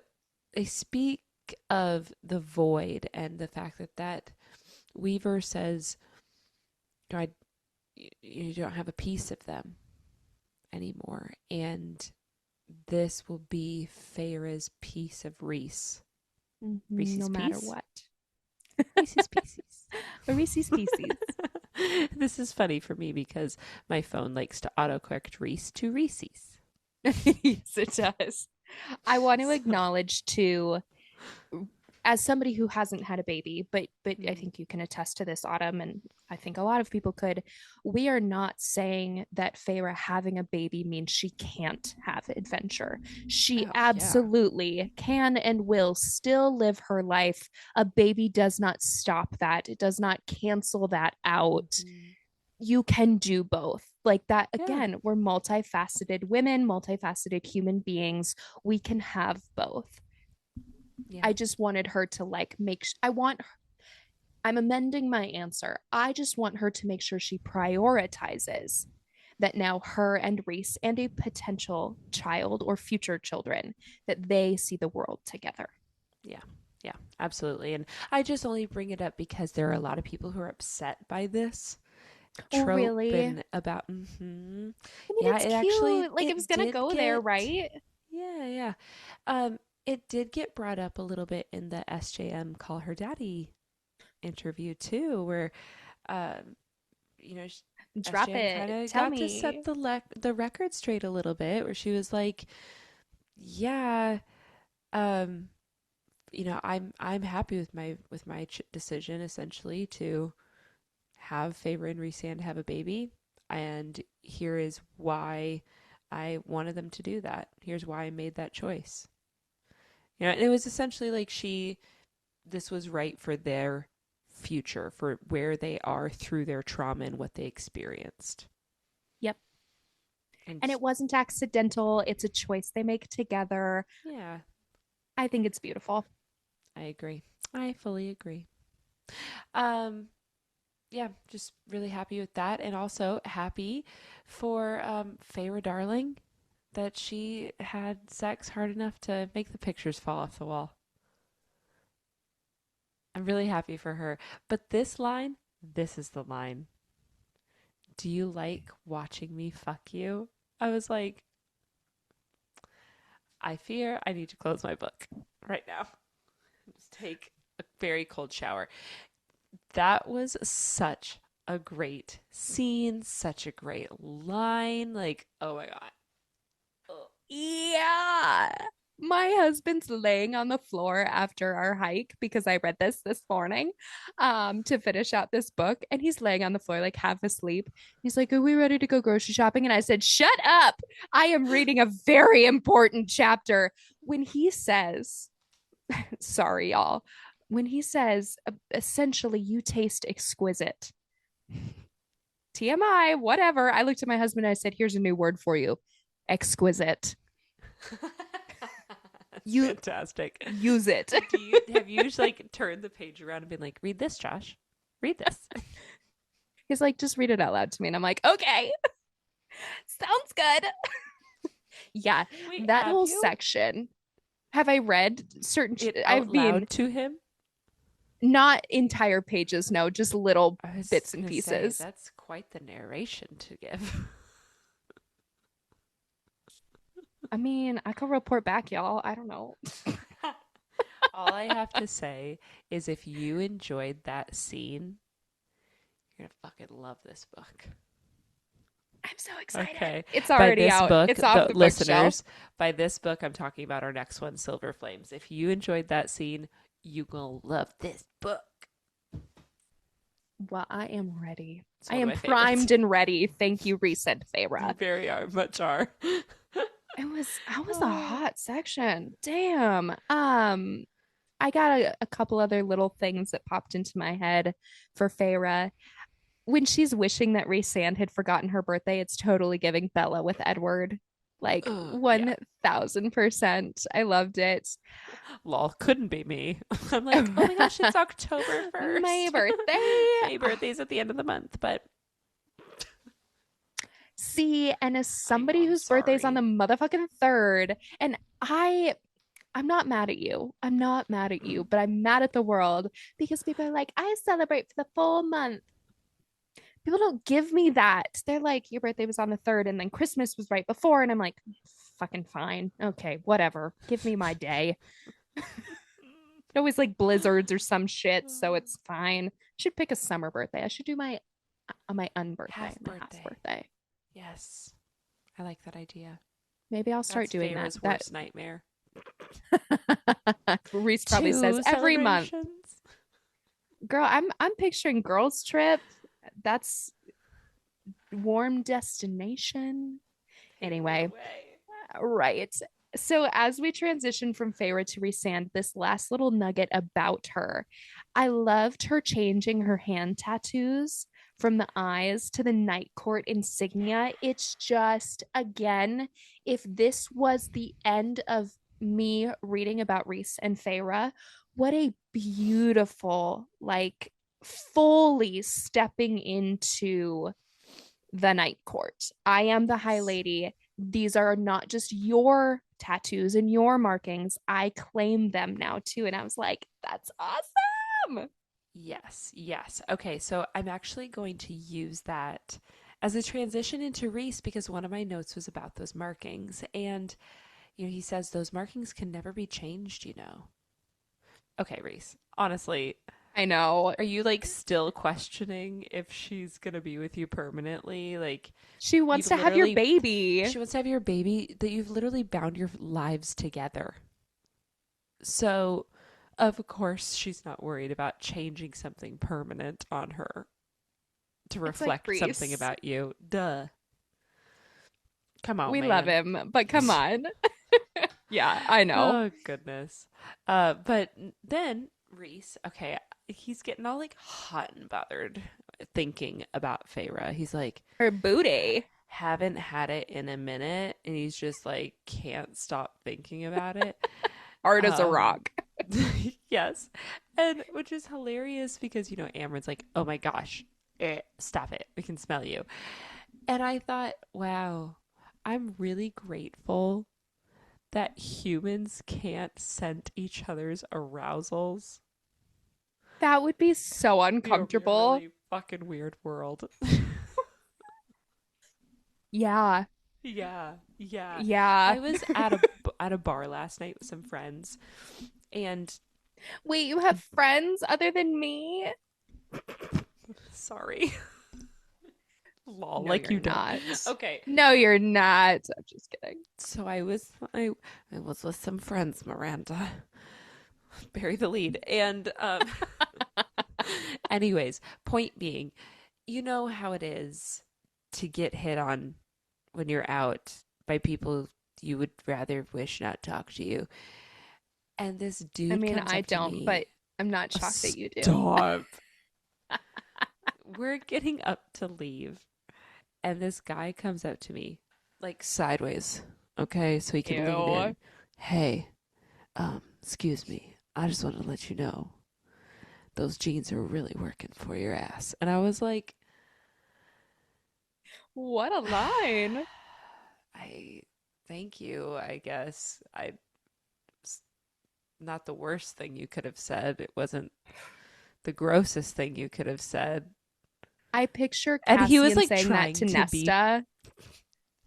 they speak of the void and the fact that Weaver says, I, you don't have a piece of them anymore. And this will be Feyre's piece of Reese. No Reese's matter piece? what. Reese's Pieces. A Reese's Pieces. This is funny for me because my phone likes to autocorrect Reese to Reese's. Yes, it does. I want to So, acknowledge too, as somebody who hasn't had a baby, but I mm, think you can attest to this, Autumn, and I think a lot of people could. We are not saying that Feyre having a baby means she can't have adventure. She oh, yeah. absolutely can and will still live her life. A baby does not stop that. It does not cancel that out. Mm-hmm. You can do both. Like that, Yeah. again, we're multifaceted women, multifaceted human beings. We can have both. Yeah. I just wanted her to like I want, I'm amending my answer. I just want her to make sure she prioritizes that now her and Reese and a potential child or future children, that they see the world together. Yeah. Yeah. Absolutely. And I just only bring it up because there are a lot of people who are upset by this Oh, trope really? I and about, mean, yeah, it's it actually, cute. Like it was it gonna did go there, get, right? yeah, yeah. Um, it did get brought up a little bit in the SJM Call Her Daddy interview too, where um, you know, Drop SJM kind it. of Tell got to set me. the record straight a little bit, where she was like, "Yeah, um, I'm happy with my decision essentially to have Favor and Rhysand have a baby, and here is why I wanted them to do that. Here's why I made that choice." It was essentially like this was right for their future, for where they are through their trauma and what they experienced. Yep. And And it wasn't accidental. It's a choice they make together. yeah, I think it's beautiful. I agree. I fully agree. Um, yeah, just really happy with that, and also happy for Feyre Darling that she had sex hard enough to make the pictures fall off the wall. I'm really happy for her. But this is the line. Do you like watching me fuck you? I was like, I fear I need to close my book right now. Just take a very cold shower. That was such a great scene, such a great line. Like, oh my God. Oh. Yeah. My husband's laying on the floor after our hike because I read this morning to finish out this book, and he's laying on the floor like half asleep. He's like, "Are we ready to go grocery shopping?" And I said, "Shut up. I am reading a very important chapter." When he says, sorry y'all, when he says essentially you taste exquisite. TMI, whatever. I looked at my husband and I said, "Here's a new word for you. Exquisite." You fantastic. use it. Have you like turned the page around and been like, read this, Josh? Read this. He's like, "Just read it out loud to me." And I'm like, "Okay." Sounds good. Yeah. Wait, that whole you? section. Have I read certain it I out mean loud to him? not entire pages, no, just little bits and pieces. Say, that's quite the narration to give. I mean, I could report back, y'all. I don't know. All I have to say is if you enjoyed that scene, you're gonna fucking love this book. I'm so excited. Okay. It's already out. Book, it's off the listeners, bookshelf. By this book, I'm talking about our next one, Silver Flames. If you enjoyed that scene, you gonna love this book. Well, I am ready. I am primed and ready. Thank you, Recent Feyre. You very much are. I was a hot section. Damn. I got a couple other little things that popped into my head for Feyre. When she's wishing that Rhysand had forgotten her birthday, it's totally giving Bella with Edward. Like 1000%. I loved it. Lol, couldn't be me. I'm like, oh my gosh, it's October 1st. My birthday. My birthday's at the end of the month, but see, and as somebody whose birthday's on the motherfucking 3rd, and I'm not mad at you. I'm not mad at you, but I'm mad at the world because people are like, I celebrate for the full month. People don't give me that. They're like, your birthday was on the 3rd and then Christmas was right before. And I'm like, fucking fine. Okay, whatever. Give me my day. It always like blizzards or some shit, so it's fine. I should pick a summer birthday. I should do my unbirthday, half birthday. Yes. I like that idea. Maybe I'll start doing Feyre's that. Worst nightmare. Rhys probably says every month. Girl, I'm picturing girls' trip. That's warm destination. Anyway, right. So as we transition from Feyre to Rhysand, this last little nugget about her. I loved her changing her hand tattoos from the eyes to the Night Court insignia. It's just, again, if this was the end of me reading about Rhys and Feyre, what a beautiful, like, fully stepping into the Night Court. I am the High Lady. These are not just your tattoos and your markings. I claim them now too. And I was like, that's awesome. Yes. Okay, so I'm actually going to use that as a transition into Rhys because one of my notes was about those markings. And, he says those markings can never be changed, Okay, Rhys, honestly, I know. Are you like still questioning if she's gonna be with you permanently? Like she wants to have your baby. She wants to have your baby that you've literally bound your lives together. So, of course, she's not worried about changing something permanent on her to reflect something about you. Duh. Come on, we love him, but come on. Yeah, I know. Oh goodness. But then Rhys, okay, he's getting all like hot and bothered thinking about Feyre. He's like, her booty. Haven't had it in a minute, and he's just like can't stop thinking about it. Hard as a rock. Yes. And which is hilarious because Amren's like, oh my gosh, stop it. We can smell you. And I thought, wow, I'm really grateful that humans can't scent each other's arousals. That would be so uncomfortable. Really fucking weird world. Yeah. Yeah. I was at at a bar last night with some friends, and Wait, you have friends other than me? sorry, lol, No, like you're you don't. not. Okay, No, you're not. I'm just kidding. so I was with some friends, Miranda. Bury the lead. And anyways, point being, you know how it is to get hit on when you're out by people you would rather wish not talk to you. And this I dude mean, comes I up to don't, me. but I'm not shocked that you do. Stop. We're getting up to leave, and this guy comes up to me, like sideways, okay, so he can lean Ew. in. Hey, excuse me. I just wanted to let you know those jeans are really working for your ass. And I was like, What a line. I thank you, I guess. Not the worst thing you could have said. It wasn't the grossest thing you could have said. I picture And he was Cassian like saying that trying to to be, Nesta,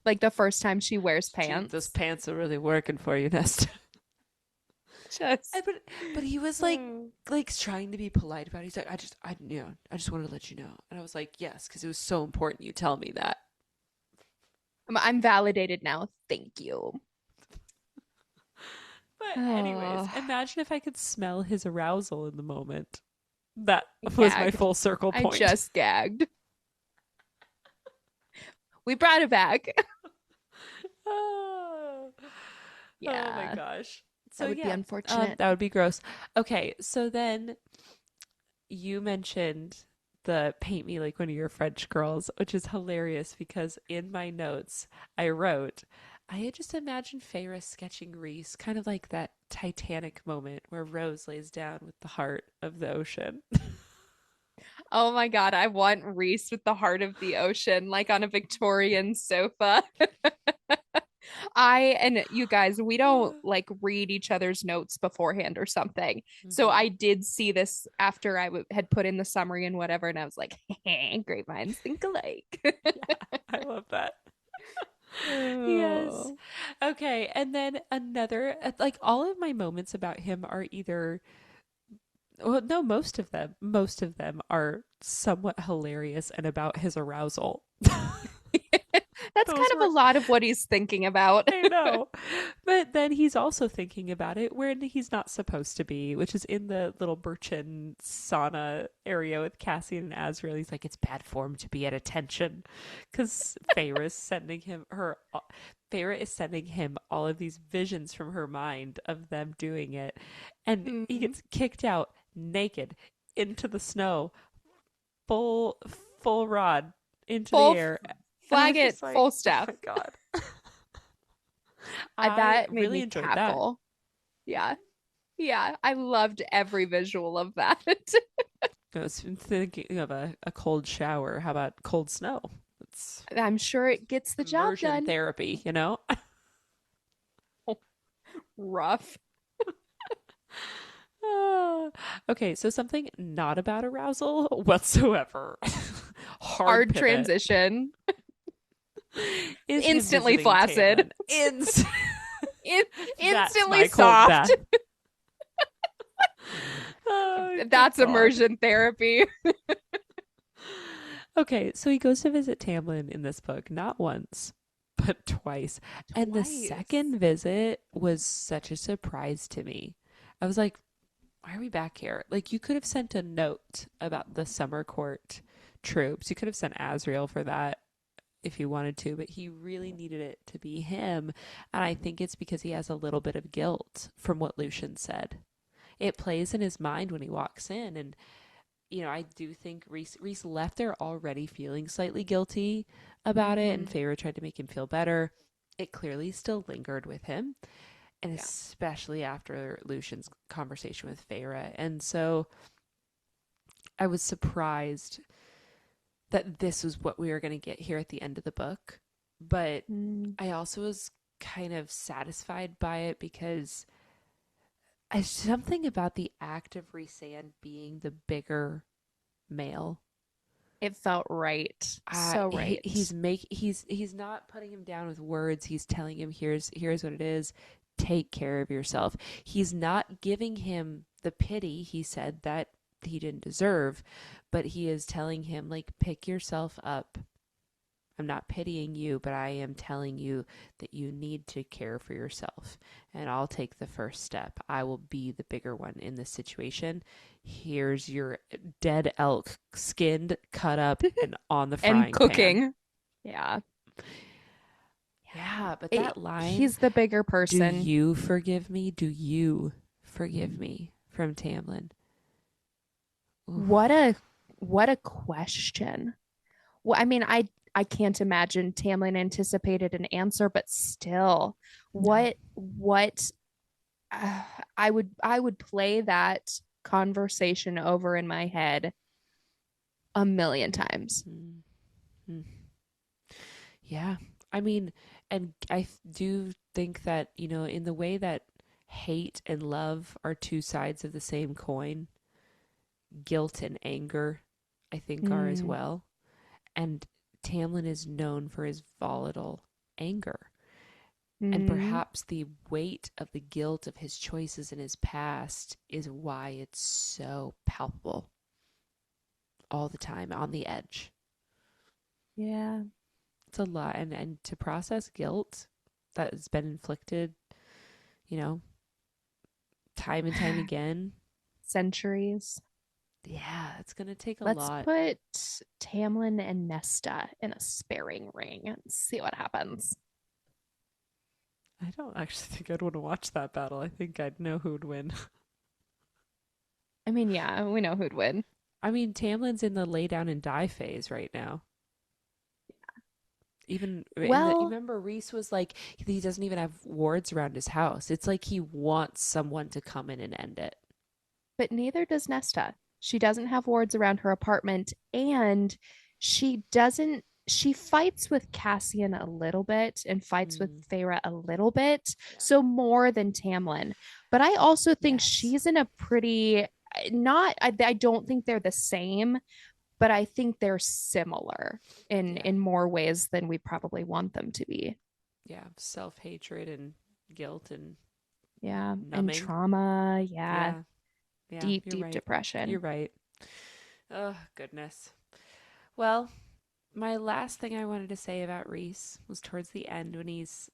like the first time she wears gee, those pants. pants are really working for you, Nesta. Just But he was like trying to be polite about it. He's like, I just wanted to let you know. And I was like, yes, because it was so important you tell me that. I'm validated now. Thank you. But anyways, Oh, imagine if I could smell his arousal in the moment. That was my gagged. full circle I point. just gagged. We brought it back. Oh, oh my Yeah, gosh. So that would be yeah, unfortunate. that would be gross. Okay, so then you mentioned the paint me like one of your French girls, which is hilarious because in my notes I wrote, I had just imagined Feyre sketching Reese, kind of like that Titanic moment where Rose lays down with the heart of the ocean. Oh my God, I want Reese with the heart of the ocean, like on a Victorian sofa. And you guys, we don't like read each other's notes beforehand or something. So Mhm. I did see this after had put in the summary and whatever, and I was like, great minds think alike. Yeah, I love that. Yes. Oh. Okay, and then another, like all of my moments about him are either, well, no, most of them are somewhat hilarious and about his arousal. That's kind Those of a were, lot of what he's thinking about. I know. But then he's also thinking about it when he's not supposed to be, which is in the little Birchen sauna area with Cassian and Azriel. He's like, it's bad form to be at attention because Feyre is sending him all of these visions from her mind of them doing it. And he Mm. gets kicked out naked into the snow, full, full rod into the Full air. And I flag was it, just like, full oh staff. my God. I That made really me enjoyed that. cackle. Yeah. Yeah. I loved every visual of that. I was thinking of a cold shower. How about cold snow? It's I'm sure it gets the job immersion done. therapy, you know? Rough. Ah. Okay, so something not about arousal whatsoever. Hard Hard pivot transition. is him Instantly visiting flaccid. Tamlin. In- That's instantly my cold soft. bath. Oh, good That's God. immersion therapy. Okay, so he goes to visit Tamlin in this book, not once, but twice. And the Twice. second visit was such a surprise to me. I was like, why are we back here? Like, you could have sent a note about the summer court troops. You could have sent Azriel for that if you wanted to, but he really needed it to be him. And I think it's because he has a little bit of guilt from what Lucian said. It plays in his mind when he walks in, and I do think Reese left there already feeling slightly guilty about it, and Mm-hmm. Feyre tried to make him feel better. It clearly still lingered with him, and Yeah. especially after Lucian's conversation with Feyre. And so I was surprised that this was what we were going to get here at the end of the book, but Mm. I also was kind of satisfied by it because something about the act of Rhysand being the bigger male. It felt right. So right. He's not putting him down with words. He's telling him here's what it is. take care of yourself. He's not giving him the pity he said that he didn't deserve, but he is telling him, like, pick yourself up. I'm not pitying you, but I am telling you that you need to care for yourself. And I'll take the first step. I will be the bigger one in this situation. Here's your dead elk, skinned, cut up, and on the And frying pan. cooking. Yeah. Yeah, but It, that line, he's the bigger do person. you forgive me? Do you forgive me? From Tamlin. What Oof. a what a question. Well, I mean, I can't imagine Tamlin anticipated an answer, but still, No. what uh, I would play that conversation over in my head a million times. Mm-hmm. Yeah. I mean, and do think that, in the way that hate and love are two sides of the same coin, guilt and anger, I think, are as Mm, well. And Tamlin is known for his volatile anger. And mm, perhaps the weight of the guilt of his choices in his past is why it's so palpable all the time on the edge. yeah. It's a lot. And to process guilt that has been inflicted, you know, time and time again. Centuries. Yeah, it's going to take a Let's lot. put Tamlin and Nesta in a sparring ring and see what happens. I don't actually think I'd want to watch that battle. I think I'd know who'd win. I mean, yeah, we know who'd win. I mean, Tamlin's in the lay down and die phase right now. Even in the, you Well, remember Reese was like, he doesn't even have wards around his house. It's like he wants someone to come in and end it. but neither does Nesta. She doesn't have wards around her apartment, and she fights with Cassian a little bit and fights with Mm, Feyre a little bit, yeah. so more than Tamlin. But I also think Yes. she's in a pretty not I don't think they're the same, but I think they're similar in Yeah. more ways than we probably want them to be. Yeah. Self hatred and guilt and Yeah, and numbing. trauma, yeah, Yeah. Yeah. deep You're deep right. depression. You're right. Oh, goodness. Well, my last thing I wanted to say about Reese was towards the end when he's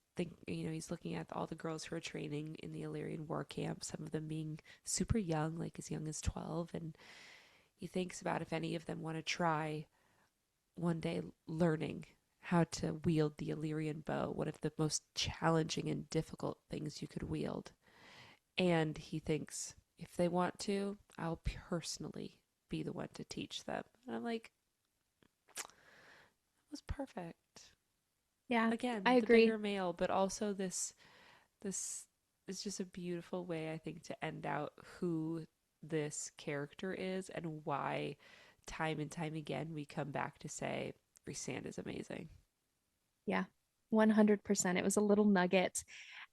looking at all the girls who are training in the Illyrian war camp, some of them being super young as 12, and he thinks about if any of them want to try one day learning how to wield the Illyrian bow, one of the most challenging and difficult things you could wield. And he thinks, if they want to, I'll personally be the one to teach them. And I'm like, it was perfect. Yeah, I Again, the agree. bigger male, but also this is just a beautiful way, I think, to end out who this character is and why time and time again we come back to say Rhysand is amazing. Yeah, 100%. It was a little nugget.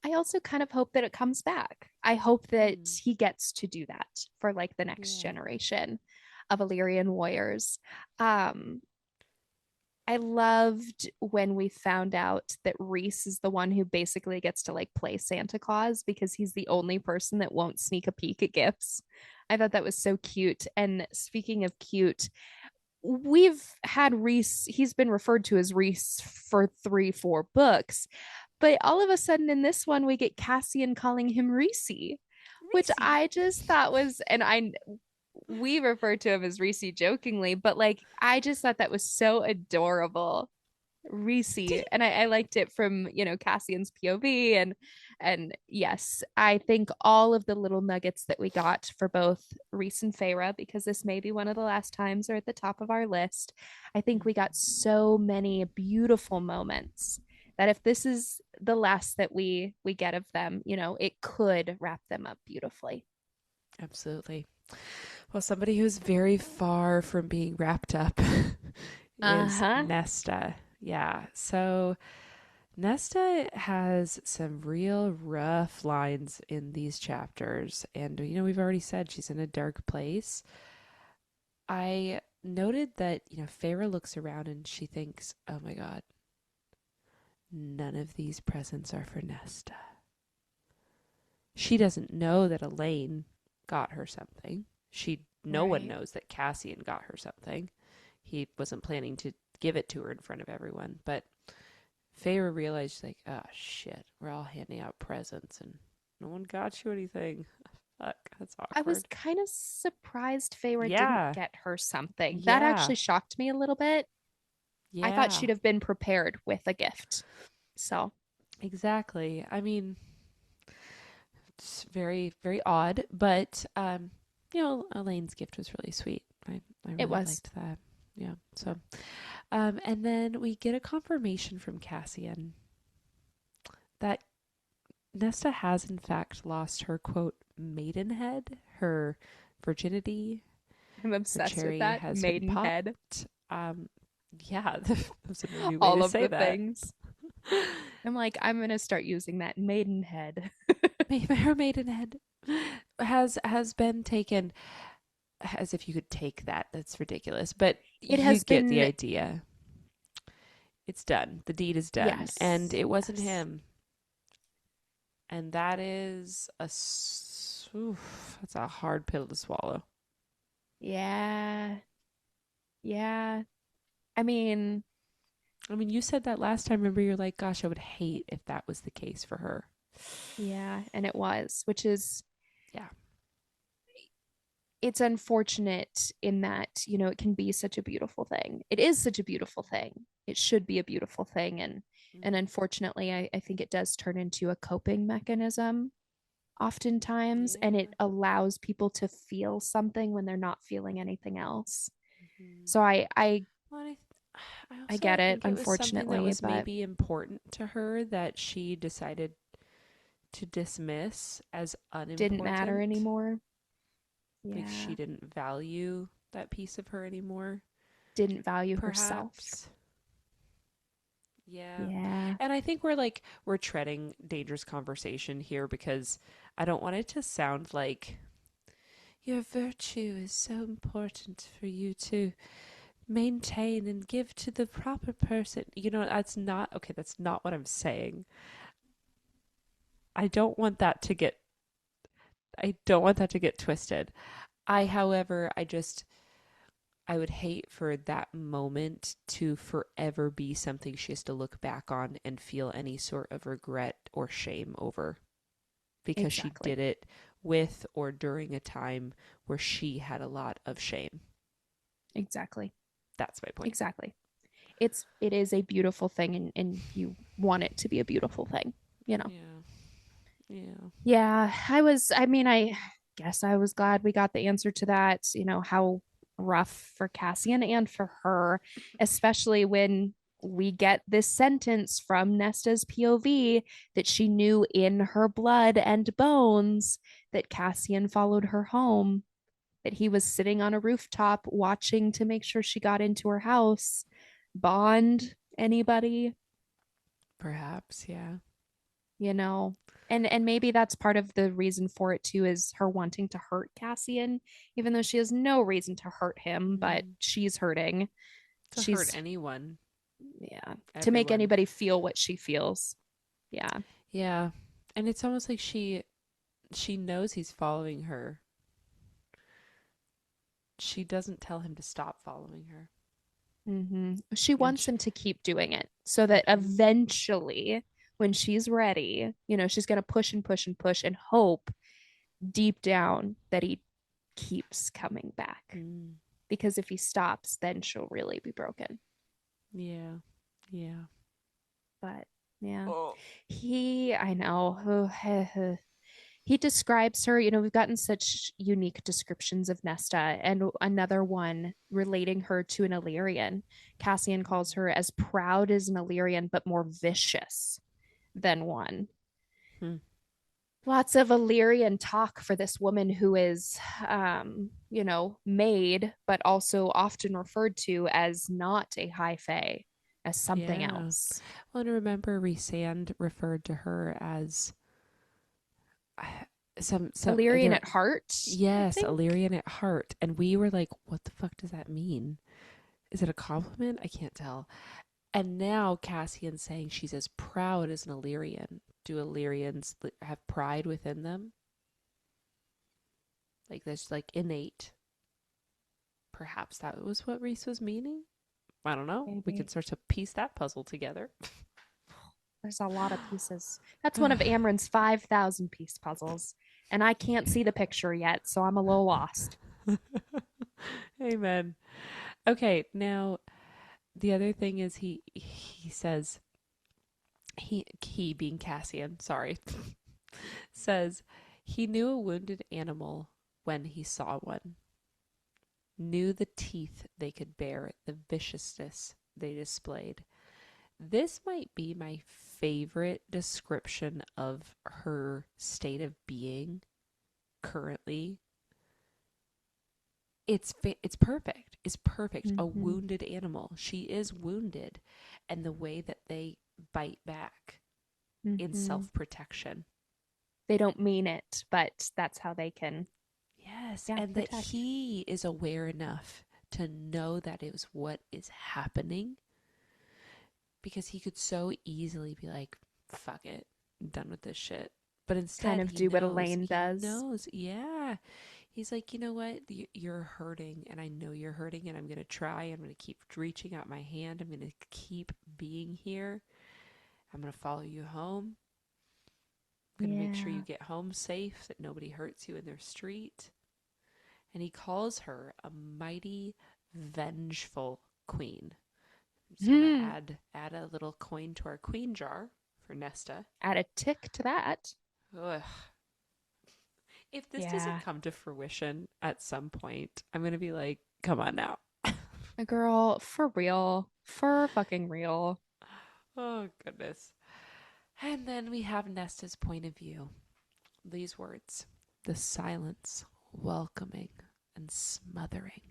I also kind of hope that it comes back. I hope that Hmm. he gets to do that for like the next Yeah. generation of Illyrian warriors. Um, I loved when we found out that Reese is the one who basically gets to like play Santa Claus because he's the only person that won't sneak a peek at gifts. I thought that was so cute. And speaking of cute, we've had Reese, he's been referred to as Reese for 3, 4 books, but all of a sudden in this one, we get Cassian calling him Reese, which Reese. I just thought was, and we refer to him as Reese jokingly, but like, I just thought that was so adorable. Reese, and I liked it from Cassian's POV, and yes, I think all of the little nuggets that we got for both Reese and Feyre, because this may be one of the last times they're at the top of our list. I think we got so many beautiful moments that if this is the last that we get of them, it could wrap them up beautifully. Absolutely. Well, somebody who's very far from being wrapped up is Uh-huh. Nesta. Yeah. So Nesta has some real rough lines in these chapters. And, we've already said she's in a dark place. I noted that, Feyre looks around and she thinks, oh my God, none of these presents are for Nesta. she doesn't know that Elaine got her something. No one Right. knows that Cassian got her something. He wasn't planning to give it to her in front of everyone, but Feyre realized, like, oh shit, we're all handing out presents and no one got you anything. Fuck, that's I was awkward. kind of surprised Feyre didn't Yeah, get her something. That yeah, actually shocked me a little bit. I thought yeah, she'd have been prepared with a gift. So exactly. I mean, it's very, very odd, but Elaine's gift was really sweet. I it really was. liked that. Yeah. So, and then we get a confirmation from Cassian that Nesta has in fact lost her quote maidenhead, her virginity, I'm her obsessed with cherry that. has been Maidenhead. popped. Yeah, that's a new way All to of say the that. things. I'm like, I'm gonna start using that Maidenhead. Her maidenhead has been taken, as if you could take that. That's ridiculous, but It you has get the been, idea. It's done. The deed is done, and yes, it wasn't yes. him. And that is that's a hard pill to swallow. Yeah, yeah. I mean, I mean, you said that last time. Remember, you're like, gosh, I would hate if that was the case for her. yeah, and it was, which is, Yeah. it's unfortunate in that, it can be such a beautiful thing. It is such a beautiful thing. It should be a beautiful thing. And Mm-hmm. unfortunately, I think it does turn into a coping mechanism oftentimes, and it Yeah. allows people to feel something when they're not feeling anything else. Mm-hmm. So I Well, I I also get it, think it was something that unfortunately, was but maybe important to her that she decided to dismiss as didn't matter unimportant. anymore. Like she Yeah. didn't value that piece of her anymore, Didn't value herself. perhaps. Yeah. Yeah. And I think we're treading dangerous conversation here because I don't want it to sound like your virtue is so important for you to maintain and give to the proper person. That's not okay, that's not what I'm saying. I don't want that to get I don't want that to get twisted. However, I would hate for that moment to forever be something she has to look back on and feel any sort of regret or shame over because she Exactly. did it with or during a time where she had a lot of shame. Exactly. That's my point. Exactly. It is a beautiful thing, and you want it to be a beautiful thing, you know. Yeah. Yeah. Yeah, I guess I was glad we got the answer to that, how rough for Cassian and for her, especially when we get this sentence from Nesta's POV that she knew in her blood and bones that Cassian followed her home, that he was sitting on a rooftop watching to make sure she got into her house. Bond, anybody? Perhaps, yeah. you know and maybe that's part of the reason for it too, is her wanting to hurt Cassian, even though she has no reason to hurt him, but Mm. she's hurting. To hurt She's anyone, Yeah, to make everyone. anybody feel what she feels. Yeah, Yeah. And it's almost like she knows he's following her. She doesn't tell him to stop following her. she And wants him to keep doing it so that mm-hmm. eventually, when she's ready, she's going to push and push and push and hope deep down that he keeps coming back, Mm. because if he stops, then she'll really be broken. Yeah. Yeah. But yeah, Oh. I know. He describes her, we've gotten such unique descriptions of Nesta, and another one relating her to an Illyrian. Cassian calls her as proud as an Illyrian, but more vicious than one. Hmm. Lots of Illyrian talk for this woman who is, made, but also often referred to as not a high fae, as something Yeah. else. Well, and remember, Rhysand referred to her as uh, some Illyrian there. at heart, I Yes, think. Illyrian at heart, and we were like, "What the fuck does that mean? Is it a compliment? I can't tell." And now Cassian's saying she's as proud as an Illyrian. do Illyrians have pride within them? Like this, like innate. Perhaps that was what Reese was meaning. I don't know. We Maybe. could start to piece that puzzle together. There's a lot of pieces. That's one of Amren's 5,000 piece puzzles. And I can't see the picture yet, so I'm a little lost. Amen. Okay, now the other thing is he says he being Cassian, sorry, says he knew a wounded animal when he saw one, knew the teeth they could bear, the viciousness they displayed. This might be my favorite description of her state of being currently. It's perfect. It's perfect. A Mm-hmm. wounded animal. She is wounded, and the way that they bite back in Mm-hmm. self-protection. They don't mean it, but that's how they can, Yes, yeah, and that protect. he is aware enough to know that it was what is happening, because he could so easily be like, fuck it, I'm done with this shit. But Kind instead, of do what Elaine he does. knows, yeah. He's like, you know what? You're hurting, and I know you're hurting, and I'm going to try. I'm going to keep reaching out my hand. I'm going to keep being here. I'm going to follow you home. I'm going to make sure you Yeah. get home safe, that nobody hurts you in their street. And he calls her a mighty, vengeful queen. I'm just going to Hmm. add a little coin to our queen jar for Nesta. Add a tick to that. Ugh. If this doesn't Yeah. come to fruition at some point, I'm going to be like, come on now. A girl, for real. For fucking real. Oh, goodness. And then we have Nesta's point of view. These words: the silence, welcoming, and smothering.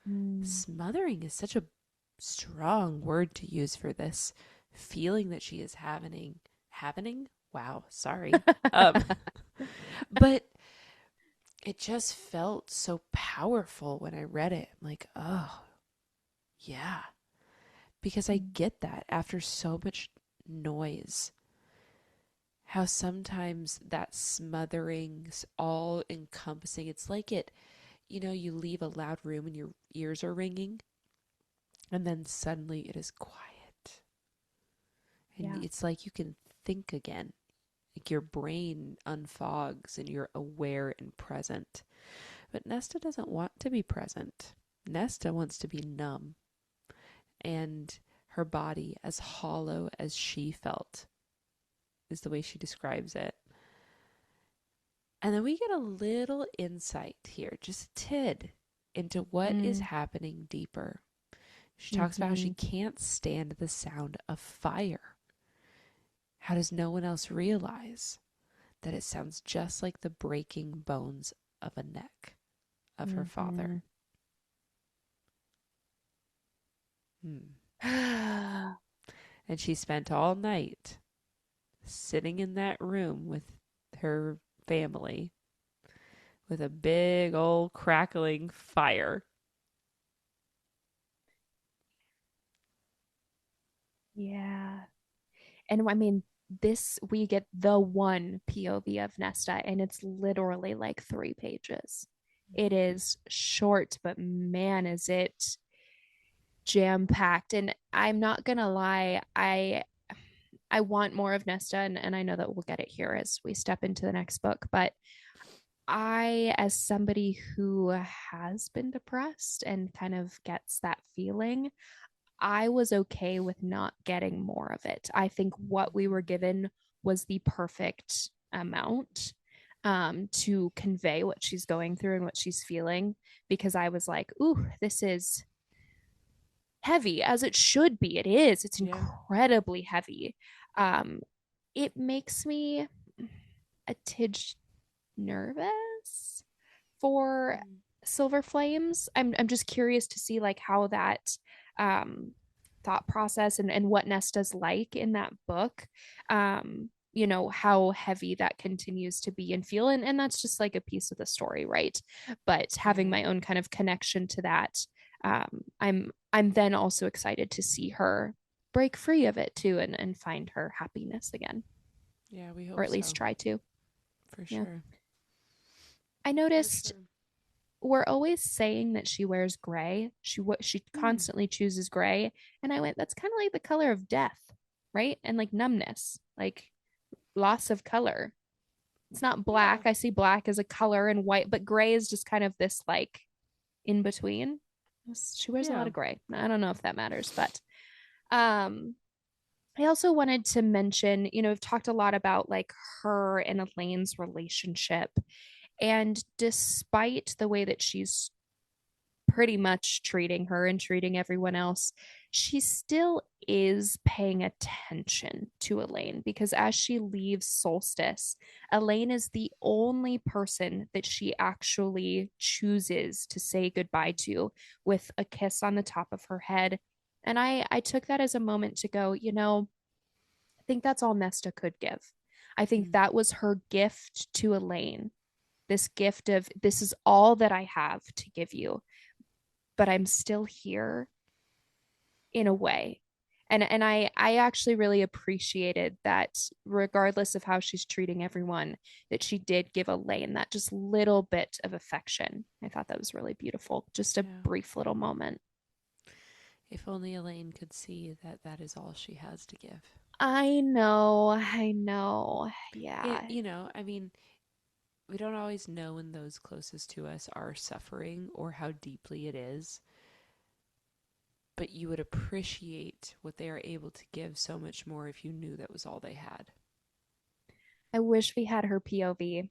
Mm. Smothering is such a strong word to use for this feeling that she is having. Having? Wow, sorry. Um, but it just felt so powerful when I read it. I'm like, oh, yeah. Because I get that after so much noise, how sometimes that smothering's all encompassing. It's like you leave a loud room and your ears are ringing, and then suddenly it is quiet. And Yeah. it's like you can think again. Like your brain unfogs and you're aware and present. But Nesta doesn't want to be present. Nesta wants to be numb. And her body, as hollow as she felt, is the way she describes it. And then we get a little insight here, just a tid, into what is Mm. happening deeper. She talks about how she Mm-hmm. can't stand the sound of fire. How does no one else realize that it sounds just like the breaking bones of a neck of her Mm-hmm. father? Hmm. And she spent all night sitting in that room with her family with a big old crackling fire. Yeah. And I mean, we get the one POV of Nesta, and it's literally like 3 pages. It is short, but man, is it jam packed. And I'm not gonna lie, I want more of Nesta, and I know that we'll get it here as we step into the next book. But I, as somebody who has been depressed and kind of gets that feeling, I was okay with not getting more of it. I think what we were given was the perfect amount to convey what she's going through and what she's feeling, because I was like, ooh, this is heavy, as it should be. It is. It's Yeah. incredibly heavy. Um, it makes me a tidge nervous for Mm. Silver Flames. I'm just curious to see like how that um thought process and what Nesta's like in that book. How heavy that continues to be and feel. And that's just like a piece of the story, right? But having Yeah. my own kind of connection to that, I'm then also excited to see her break free of it too and find her happiness again. Yeah, we or hope at least so. try to. For Yeah. sure. I For noticed sure. we're always saying that she wears gray. She Hmm. constantly chooses gray, and I went, that's kind of like the color of death, right? And like numbness, like loss of color. It's not black. Yeah. I see black as a color and white, but gray is just kind of this like in between. She wears a lot Yeah. of gray. I don't know if that matters, but um I also wanted to mention, we've talked a lot about like her and Elaine's relationship. And despite the way that she's pretty much treating her and treating everyone else, she still is paying attention to Elaine because as she leaves Solstice, Elaine is the only person that she actually chooses to say goodbye to with a kiss on the top of her head. And I took that as a moment to go, I think that's all Nesta could give. I think Mm. that was her gift to Elaine. This gift of this is all that I have to give you, but I'm still here in a way. And I actually really appreciated that regardless of how she's treating everyone, that she did give Elaine that just little bit of affection. I thought that was really beautiful. Just a Yeah. brief little moment. If only Elaine could see that that is all she has to give. I know, I know. It, Yeah. I mean, we don't always know when those closest to us are suffering or how deeply it is, but you would appreciate what they are able to give so much more if you knew that was all they had. I wish we had her POV.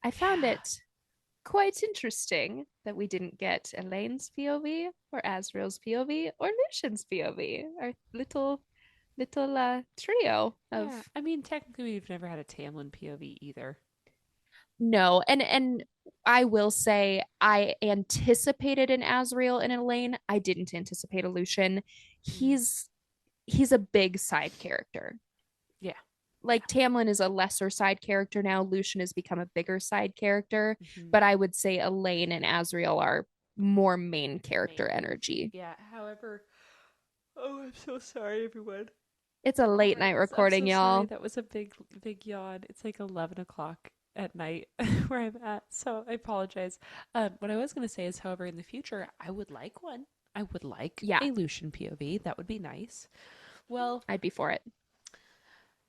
I found Yeah. it quite interesting that we didn't get Elaine's POV or Asriel's POV or Lucian's POV, our little trio Yeah. of I mean, technically, we've never had a Tamlin POV either. no. And I will say I anticipated an Asriel and Elaine. I didn't anticipate a Lucian. Mm. He's a big side character. Yeah. Yeah. Like Tamlin is a lesser side character now. Lucian has become a bigger side character, Mm-hmm. but I would say Elaine and Asriel are more main character Main. energy. Yeah. However, oh, I'm so sorry, everyone. It's a Oh late my, night I'm recording, so sorry. y'all. That was a big yawn. It's like 11 o'clock at night where I'm at. So I apologize. What I was going to say is, however, in the future, I would like one. I would like Yeah, a Lucian POV. That would be nice. Well, I'd be for it.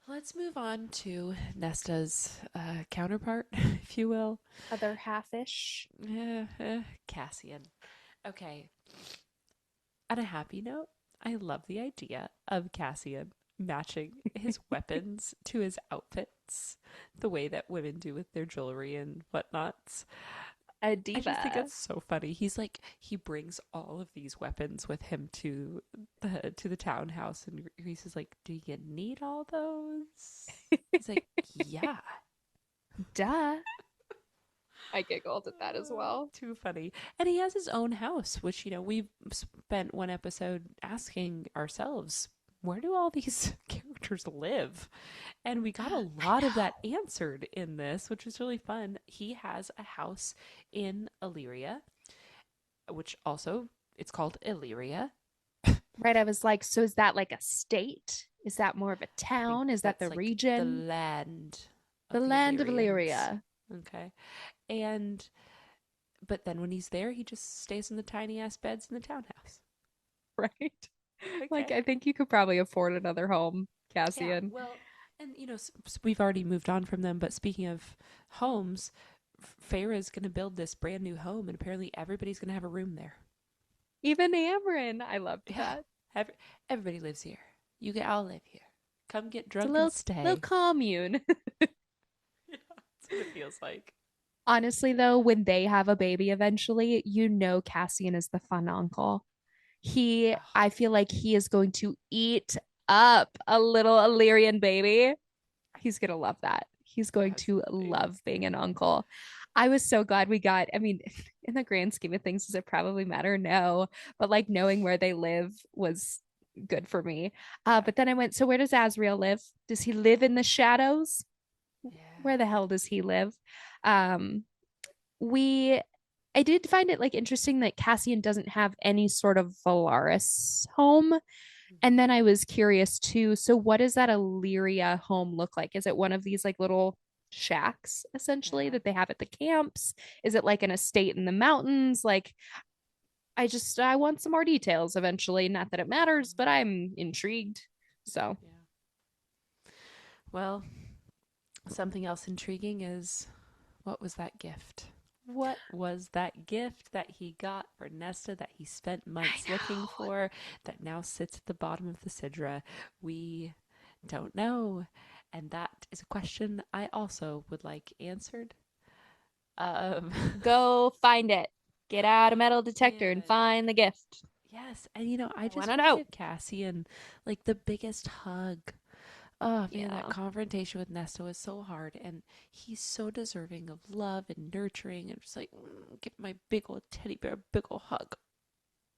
let's move on to Nesta's counterpart, if you will. Other half-ish. Cassian. Okay. On a happy note, I love the idea of Cassian matching his weapons to his outfits, the way that women do with their jewelry and whatnots. A I just think diva. it's so funny. He's like he brings all of these weapons with him to the townhouse, and Reese is like, "Do you need all those?" He's like, "Yeah." Duh. I giggled at that as well. Too funny. And he has his own house, which, we've spent one episode asking ourselves, where do all these characters live? And we got a I lot of that know. answered in this, which was really fun. He has a house in Illyria, which also it's called Illyria. Right. I was like, so is that like a state? Is that more of a I think town? Is that that's the like the region? land The of the land of Illyrians. Illyria. Okay. And but then when he's there, he just stays in the tiny ass beds in the townhouse. Right. Like, Okay. I think you could probably afford another home, Yeah, Cassian. well, and we've already moved on from them, but speaking of homes, Farah's going to build this brand new home, and apparently everybody's going to have a room there. Even Amryn. I loved Yeah, that. every, everybody lives here. You can all live here. Come get It's a drunk and little stay. commune. Yeah, that's what it feels like. Honestly, though, when they have a baby eventually, Cassian is the fun uncle. Oh, I feel like he is going to eat up a little Illyrian baby. He's going to love that. He's going to absolutely. love being an uncle. I was so glad we got, I mean, in the grand scheme of things, does it probably matter? No. But like knowing where they live was good for me. Yeah. But then I went, so where does Asriel live? Does he live in the shadows? Where Yeah. the hell does he live? Um, we I did find it like interesting that Cassian doesn't have any sort of Valaris home. And Mhm. then I was curious too. So, what does that Illyria home look like? Is it one of these like little shacks essentially Yeah. that they have at the camps? Is it like an estate in the mountains? Like, I want some more details eventually. Not that it matters, Mhm. but I'm intrigued. So, Yeah. Well, something else intriguing is what was that gift? What was that gift that he got for Nesta that he spent I months looking know. for that now sits at the bottom of the Sidra? We don't know. And that is a question I also would like answered. Um, Go find it. Get out a metal detector and man, find the gift. yes. And I I want just to want to know. give Cassian like the biggest hug. Oh man, that Yeah. confrontation with Nesta was so hard, and he's so deserving of love and nurturing, and just like give my big old teddy bear a big old hug.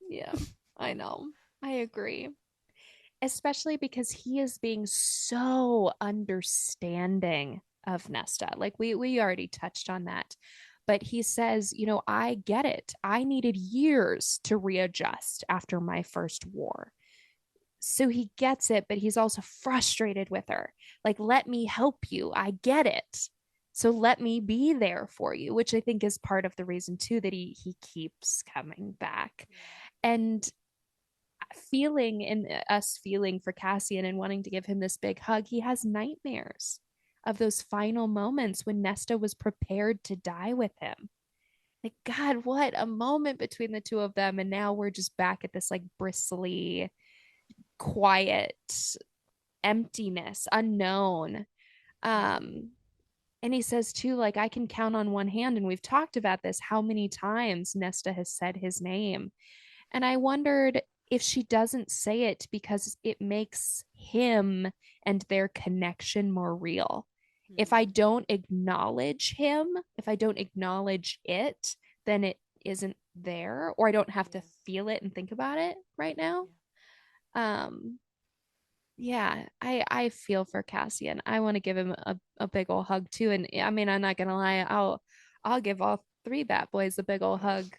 Yeah. I know. I agree. Especially because he is being so understanding of Nesta. Like we already touched on that. But he says, I get it. I needed years to readjust after my first war. So he gets it, but he's also frustrated with her. Like, let me help you. I get it. So let me be there for you, which I think is part of the reason too that he keeps coming back. And feeling for Cassian and wanting to give him this big hug, he has nightmares of those final moments when Nesta was prepared to die with him. Like, God, what a moment between the two of them. And now we're just back at this like bristly, quiet emptiness, unknown. Mm-hmm. Um, and he says too, like, I can count on one hand, and we've talked about this, how many times Nesta has said his name. And I wondered if she doesn't say it because it makes him and their connection more real. If I Mm-hmm. don't acknowledge him, if I don't acknowledge it, then it isn't there, or I don't have to Yeah. feel it and think about it right now. Yeah. Um, yeah, I feel for Cassian. I want to give him a big old hug too. And I mean, I'm not gonna lie, I'll give all three Bat Boys a big old hug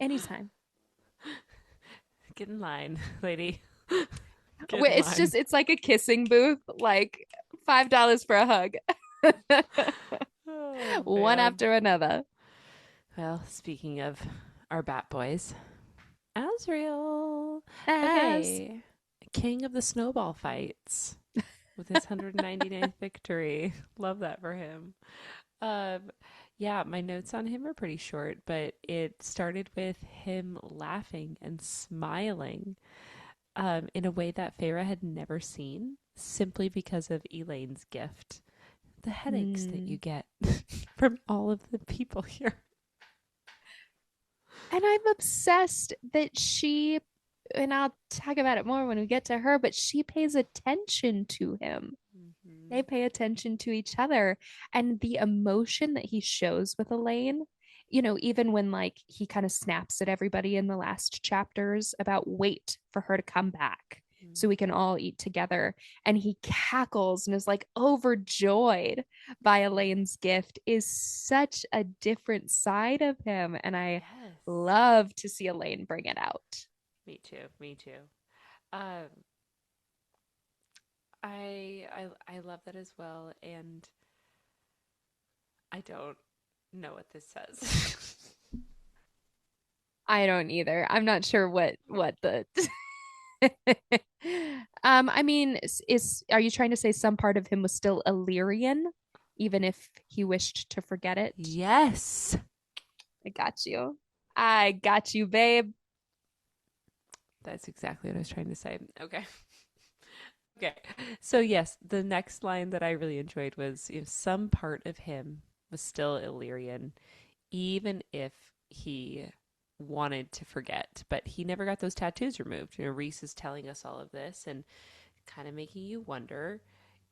anytime. Get in line, lady. Get in It's line. just it's like a kissing booth, like $5 for a hug. Oh One man. after another. Well, speaking of our Bat Boys, Azrael. As Okay. King of the snowball fights with his 199th victory. Love that for him. Um, yeah, my notes on him are pretty short, but it started with him laughing and smiling in a way that Feyre had never seen, simply because of Elaine's gift. The headaches that you hmm. get from all of the people here. And I'm obsessed that and I'll talk about it more when we get to her, but she pays attention to him. Mm-hmm. They pay attention to each other, and the emotion that he shows with Elaine, even when like he kind of snaps at everybody in the last chapters about wait for her to come back so we can all eat together, and he cackles and is like overjoyed by Elaine's gift, is such a different side of him, and I Yes. love to see Elaine bring it out. Me too. Me too. Um, I love that as well, and I don't know what this says. I don't either. I'm not sure what the I mean, are you trying to say some part of him was still Illyrian, even if he wished to forget it? Yes. I got you. I got you, babe. That's exactly what I was trying to say. Okay. Okay. So yes, the next line that I really enjoyed was some part of him was still Illyrian, even if he wanted to forget, but he never got those tattoos removed. Reese is telling us all of this and kind of making you wonder,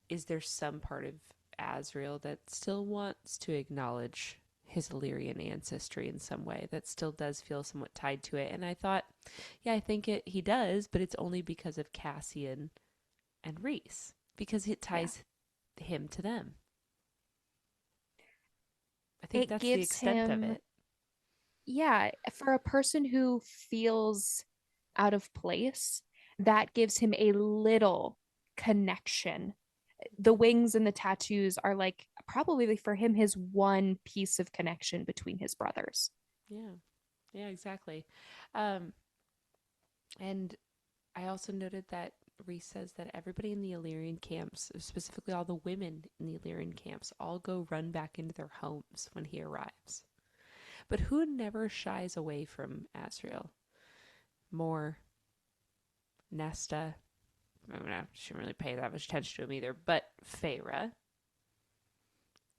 is there some part of Azrael that still wants to acknowledge his Illyrian ancestry in some way, that still does feel somewhat tied to it? And I thought, yeah, I think he does, but it's only because of Cassian and Reese, because it Yeah. ties him to them. I think It that's the gives extent of him, it. yeah, for a person who feels out of place, that gives him a little connection. The wings and the tattoos are like probably for him his one piece of connection between his brothers. Yeah. Yeah, exactly. Um, and I also noted that Reese says that everybody in the Illyrian camps, specifically all the women in the Illyrian camps, all go run back into their homes when he arrives. But who never shies away from Asriel? More Nesta. I mean, she didn't really pay that much attention to him either, but Feyre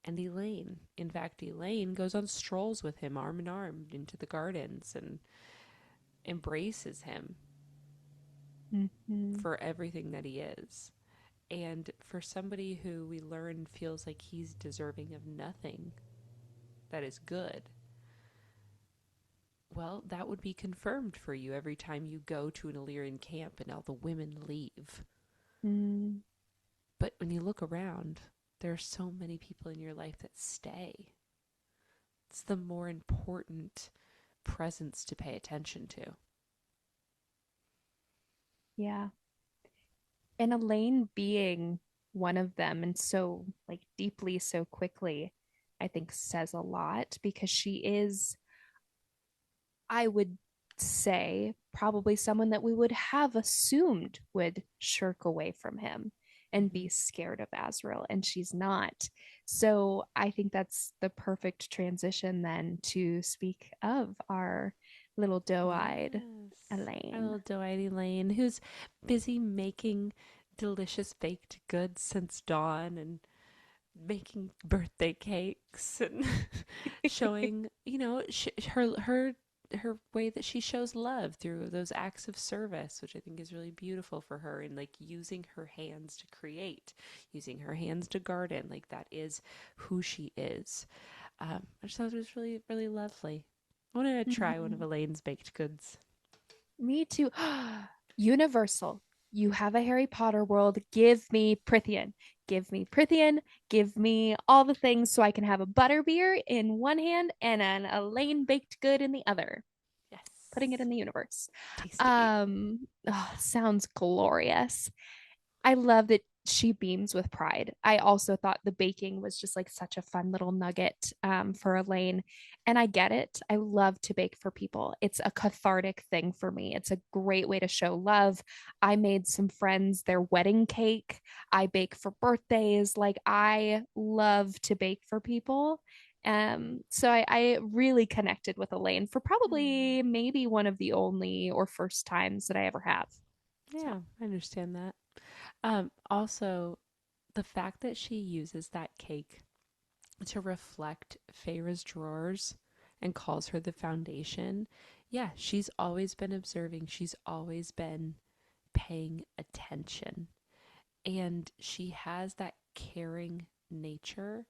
and Elaine. In fact, Elaine goes on strolls with him arm in arm into the gardens and embraces him Mm-hmm. for everything that he is. And for somebody who we learn feels like he's deserving of nothing that is good, well, that would be confirmed for you every time you go to an Illyrian camp and all the women leave. Mm, But when you look around, there are so many people in your life that stay. It's the more important presence to pay attention to. yeah. And Elaine being one of them and so like deeply so quickly, I think says a lot because she is, I would say, probably someone that we would have assumed would shirk away from him and Mm-hmm. be scared of Azrael, and she's not. So I think that's the perfect transition then to speak of our little doe-eyed Yes. Our Elaine. little doe-eyed Elaine, who's busy making delicious baked goods since dawn and making birthday cakes and showing, her way that she shows love through those acts of service, which I think is really beautiful for her, and like using her hands to create, using her hands to garden. Like that is who she is. I just thought it was really, really lovely. I want to try one of Mhm. Elaine's baked goods. Me too. Universal. You have a Harry Potter world. Give me Prithian. Give me Prithian. Give me all the things so I can have a butterbeer in one hand and an Elaine baked good in the other. Putting it Yes. in the universe. Tasty. Sounds glorious. I love that she beams with pride. I also thought the baking was just like such a fun little nugget for Elaine. And I get it. I love to bake for people. It's a cathartic thing for me. It's a great way to show love. I made some friends their wedding cake. I bake for birthdays. Like I love to bake for people. So I really connected with Elaine for Hmm. probably maybe one of the only or first times that I ever have. So Yeah, I understand that. Also, the fact that she uses that cake to reflect Feyre's drawers and calls her the foundation. Yeah, she's always been observing. She's always been paying attention. And she has that caring nature,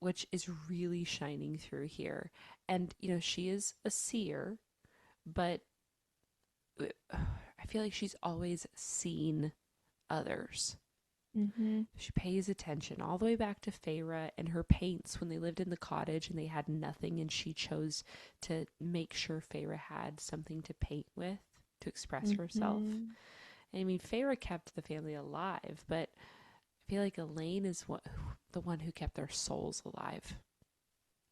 which is really shining through here. And, she is a seer, but I feel like she's always seen others. mm-hmm. She pays attention all the way back to Feyre and her paints when they lived in the cottage and they had nothing, and she chose to make sure Feyre had something to paint with to express herself. Mm-hmm. And I mean, Feyre kept the family alive, but I feel like Elaine is the one who kept their souls alive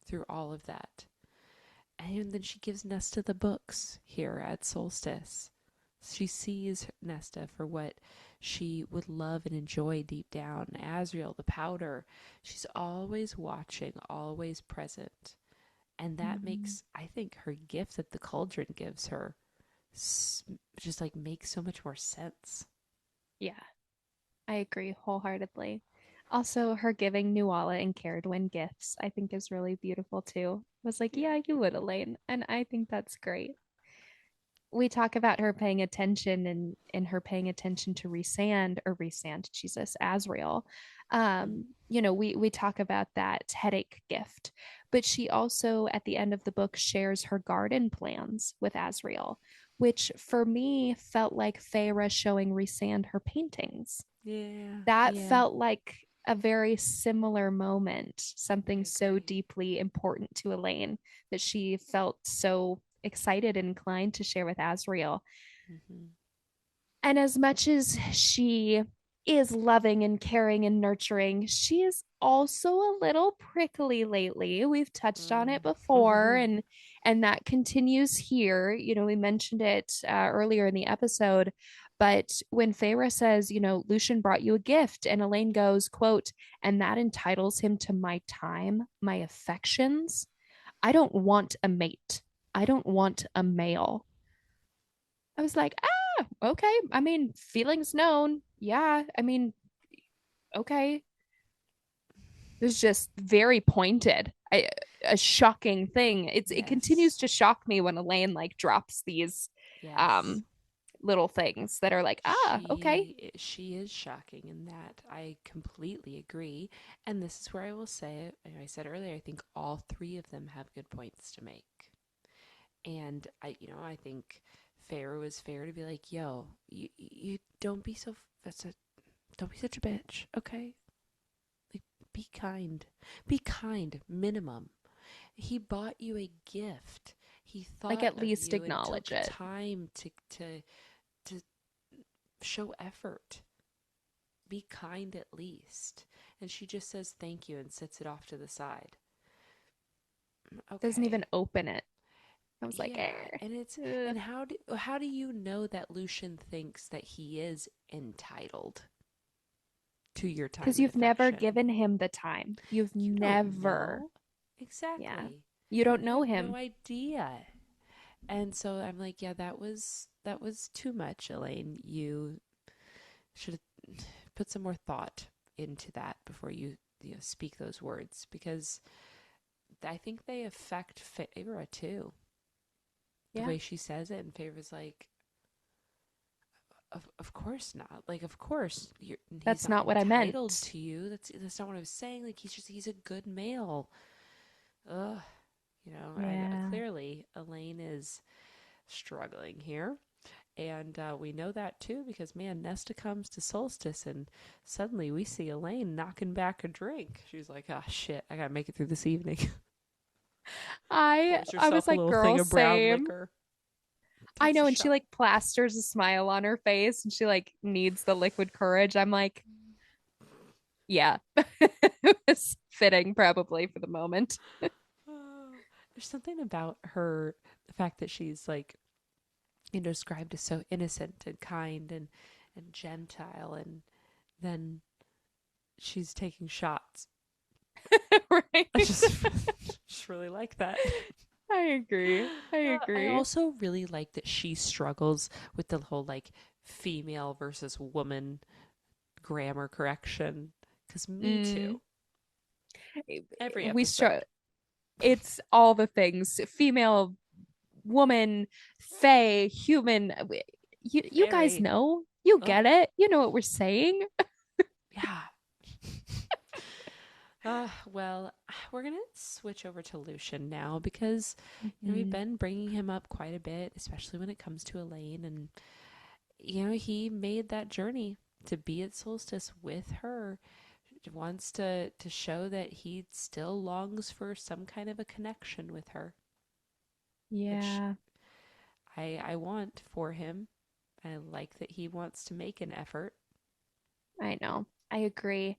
through all of that. And then she gives Nesta the books here at Solstice. She sees Nesta for what she would love and enjoy deep down. Asriel, the powder. She's always watching, always present. And that Mm-hmm. makes, I think, her gift that the cauldron gives her just like makes so much more sense. Yeah, I agree wholeheartedly. Also, her giving Nuala and Caradwyn gifts, I think is really beautiful too. Was like, Yeah. yeah, you would, Elaine. And I think that's great. We talk about her paying attention and her paying attention to Resand, Jesus, Asriel. Mm. We talk about that headache gift, but she also at the end of the book shares her garden plans with Asriel, which for me felt like Feyre showing Resand her paintings. Yeah. That Yeah. felt like a very similar moment, I something so agree. deeply important to Elaine that she felt so excited and inclined to share with Asriel. Hmm. And as much as she is loving and caring and nurturing, she is also a little prickly lately. We've touched on it before, Mm. and that continues here. You know, we mentioned it earlier in the episode, but when Feyre says, you know, Lucian brought you a gift, and Elaine goes, quote, and that entitles him to my time, my affections. I don't want a mate. I don't want a male. I was like, okay. I mean, feelings known. Yeah. I mean, okay. It was just very pointed. A shocking thing. It continues Yes. to shock me when Elaine like drops these Yes. um little things that are like, okay. She is shocking in that. I completely agree. And this is where I will say it. I said earlier, I think all three of them have good points to make. And I think Pharaoh is fair to be like, yo, you don't be so don't be such a bitch, okay? Like, be kind. Be kind, minimum. He bought you a gift. He Like thought at of least you and acknowledge took it. time to show effort. Be kind at least. And she just says thank you and sets it off to the side. Doesn't even Okay. open it. I was like, Yeah, and it's eh. and how do you know that Lucian thinks that he is entitled to your time Because and you've never affection? given him the time. You've You don't never. know. Yeah. Exactly. You don't You know have no him. idea. And so I'm like, yeah, that was too much, Elaine. You should put some more thought into that before you speak those words because I think they affect Feyre too. The Yeah. way she says it, and Feyre's like, of course not. Like, of course, he's That's not not what I entitled meant. to you. That's not what I was saying. Like, he's a good male. Ugh. Yeah. Clearly Elaine is struggling here. And we know that too because, man, Nesta comes to Solstice and suddenly we see Elaine knocking back a drink. She's like, ah, shit, I gotta make it through this evening. Pours I was herself a like, little thing girl, of brown same. liquor, I takes a know, and she shot. like plasters a smile on her face and she like needs the liquid courage. I'm like, yeah. It was fitting probably for the moment. There's something about her, the fact that she's like, described as so innocent and kind and gentile, and then she's taking shots. Right. I just really like that. I agree. I I agree. also really like that she struggles with the whole like female versus woman grammar correction. Because me Mm, too. Every we start episode. it's all the things. Female, woman, fae, human. You guys Fairy. know. You Ugh. get it. You know what we're saying. Yeah. Well, we're going to switch over to Lucian now because, we've Mhm. been bringing him up quite a bit, especially when it comes to Elaine. And, he made that journey to be at Solstice with her. Wants to show that he still longs for some kind of a connection with her, which Yeah, I want for him. I like that he wants to make an effort. I know. I agree.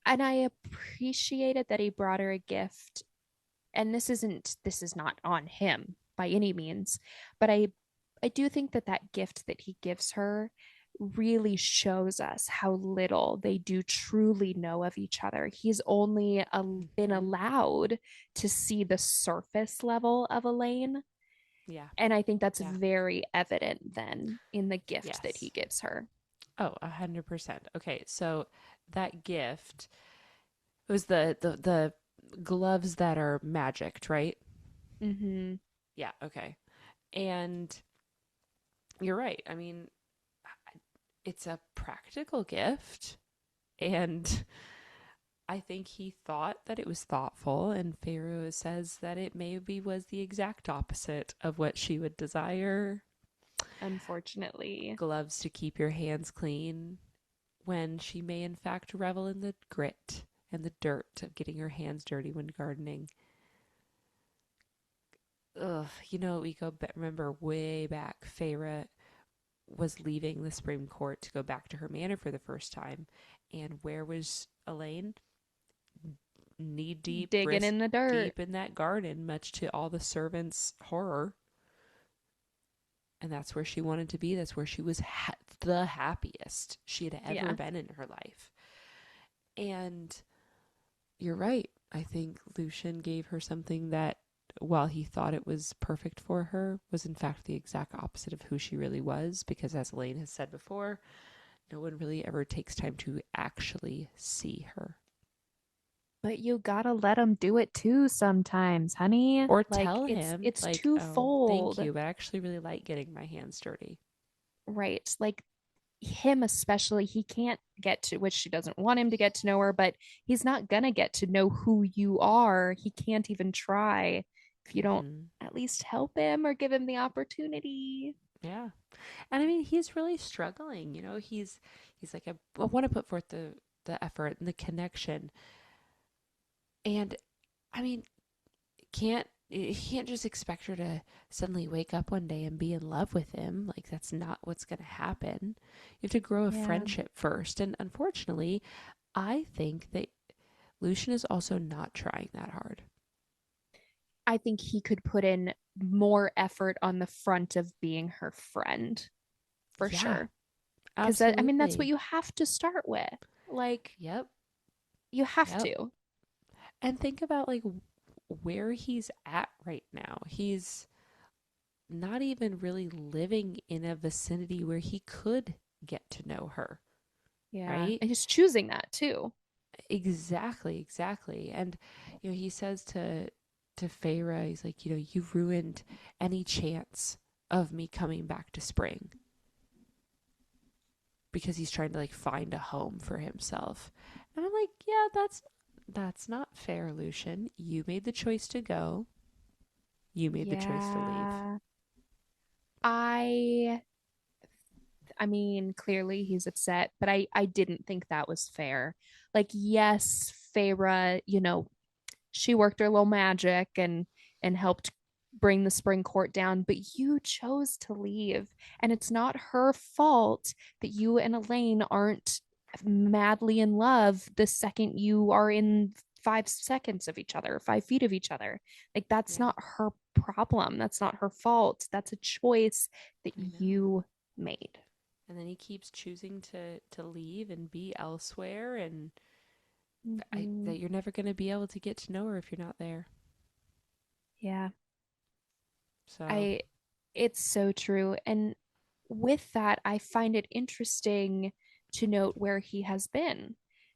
And I appreciated that he brought her a gift. And this is not on him by any means, but I do think that that gift that he gives her really shows us how little they do truly know of each other. He's only been Mm-hmm. allowed to see the surface level of Elaine, Yeah. and I think that's Yeah. very evident then in the gift that he Yes. gives her. Oh, 100%. Okay, so that gift was the gloves that are magicked, right? Mm-hmm. Yeah. Okay. And you're right. I mean, it's a practical gift, and I think he thought that it was thoughtful, and Pharaoh says that it maybe was the exact opposite of what she would desire. Unfortunately. Gloves to keep your hands clean, when she may in fact revel in the grit and the dirt of getting her hands dirty when gardening. Ugh, we go remember way back, Feyre was leaving the Supreme Court to go back to her manor for the first time. And where was Elaine? Knee deep, Digging wrist in the dirt. deep in that garden, much to all the servants' horror. And that's where she wanted to be. That's where she was the happiest she had ever Yeah. been in her life. And you're right. I think Lucian gave her something that, while he thought it was perfect for her, was in fact the exact opposite of who she really was. Because as Elaine has said before, no one really ever takes time to actually see her. But you gotta let him do it too sometimes, honey. Or Like tell it's him, it's like, oh, thank twofold. you, but I actually really like getting my hands dirty. Right. Like him especially, he can't get to, which she doesn't want him to get to know her, but he's not gonna get to know who you are. He can't even try if you don't Mm-hmm. at least help him or give him the opportunity. Yeah. And I mean, he's really struggling. You know, he's like, I want to put forth the effort and the connection. And I mean, can't you can't just expect her to suddenly wake up one day and be in love with him. Like, that's not what's going to happen. You have to grow a Yeah. friendship first. And unfortunately, I think that Lucian is also not trying that hard. I think he could put in more effort on the front of being her friend for Yeah, sure. Because that, I mean, that's what absolutely. you have to start with. Like, Yep. you have Yep. to. And think about like where he's at right now. He's not even really living in a vicinity where he could get to know her, Yeah. right? And he's choosing that too. Exactly, exactly. And he says to Feyre, he's like, you've ruined any chance of me coming back to spring, because he's trying to like find a home for himself. And I'm like, yeah, that's not fair, Lucian. You made the choice to go. You made the choice to leave. Yeah. I I mean, clearly he's upset, but I didn't think that was fair. Like, yes, Feyre, she worked her little magic and helped bring the spring court down, but you chose to leave. And it's not her fault that you and Elaine aren't madly in love the second you are in 5 seconds of each other, 5 feet of each other. Like, that's Yeah, not her problem. That's not her fault. That's a choice that I know. you made. And then he keeps choosing to leave and be elsewhere, and Mm-hmm. that you're never going to be able to get to know her if you're not there. Yeah. So, I It's so true. And with that, I find it interesting to note where he has been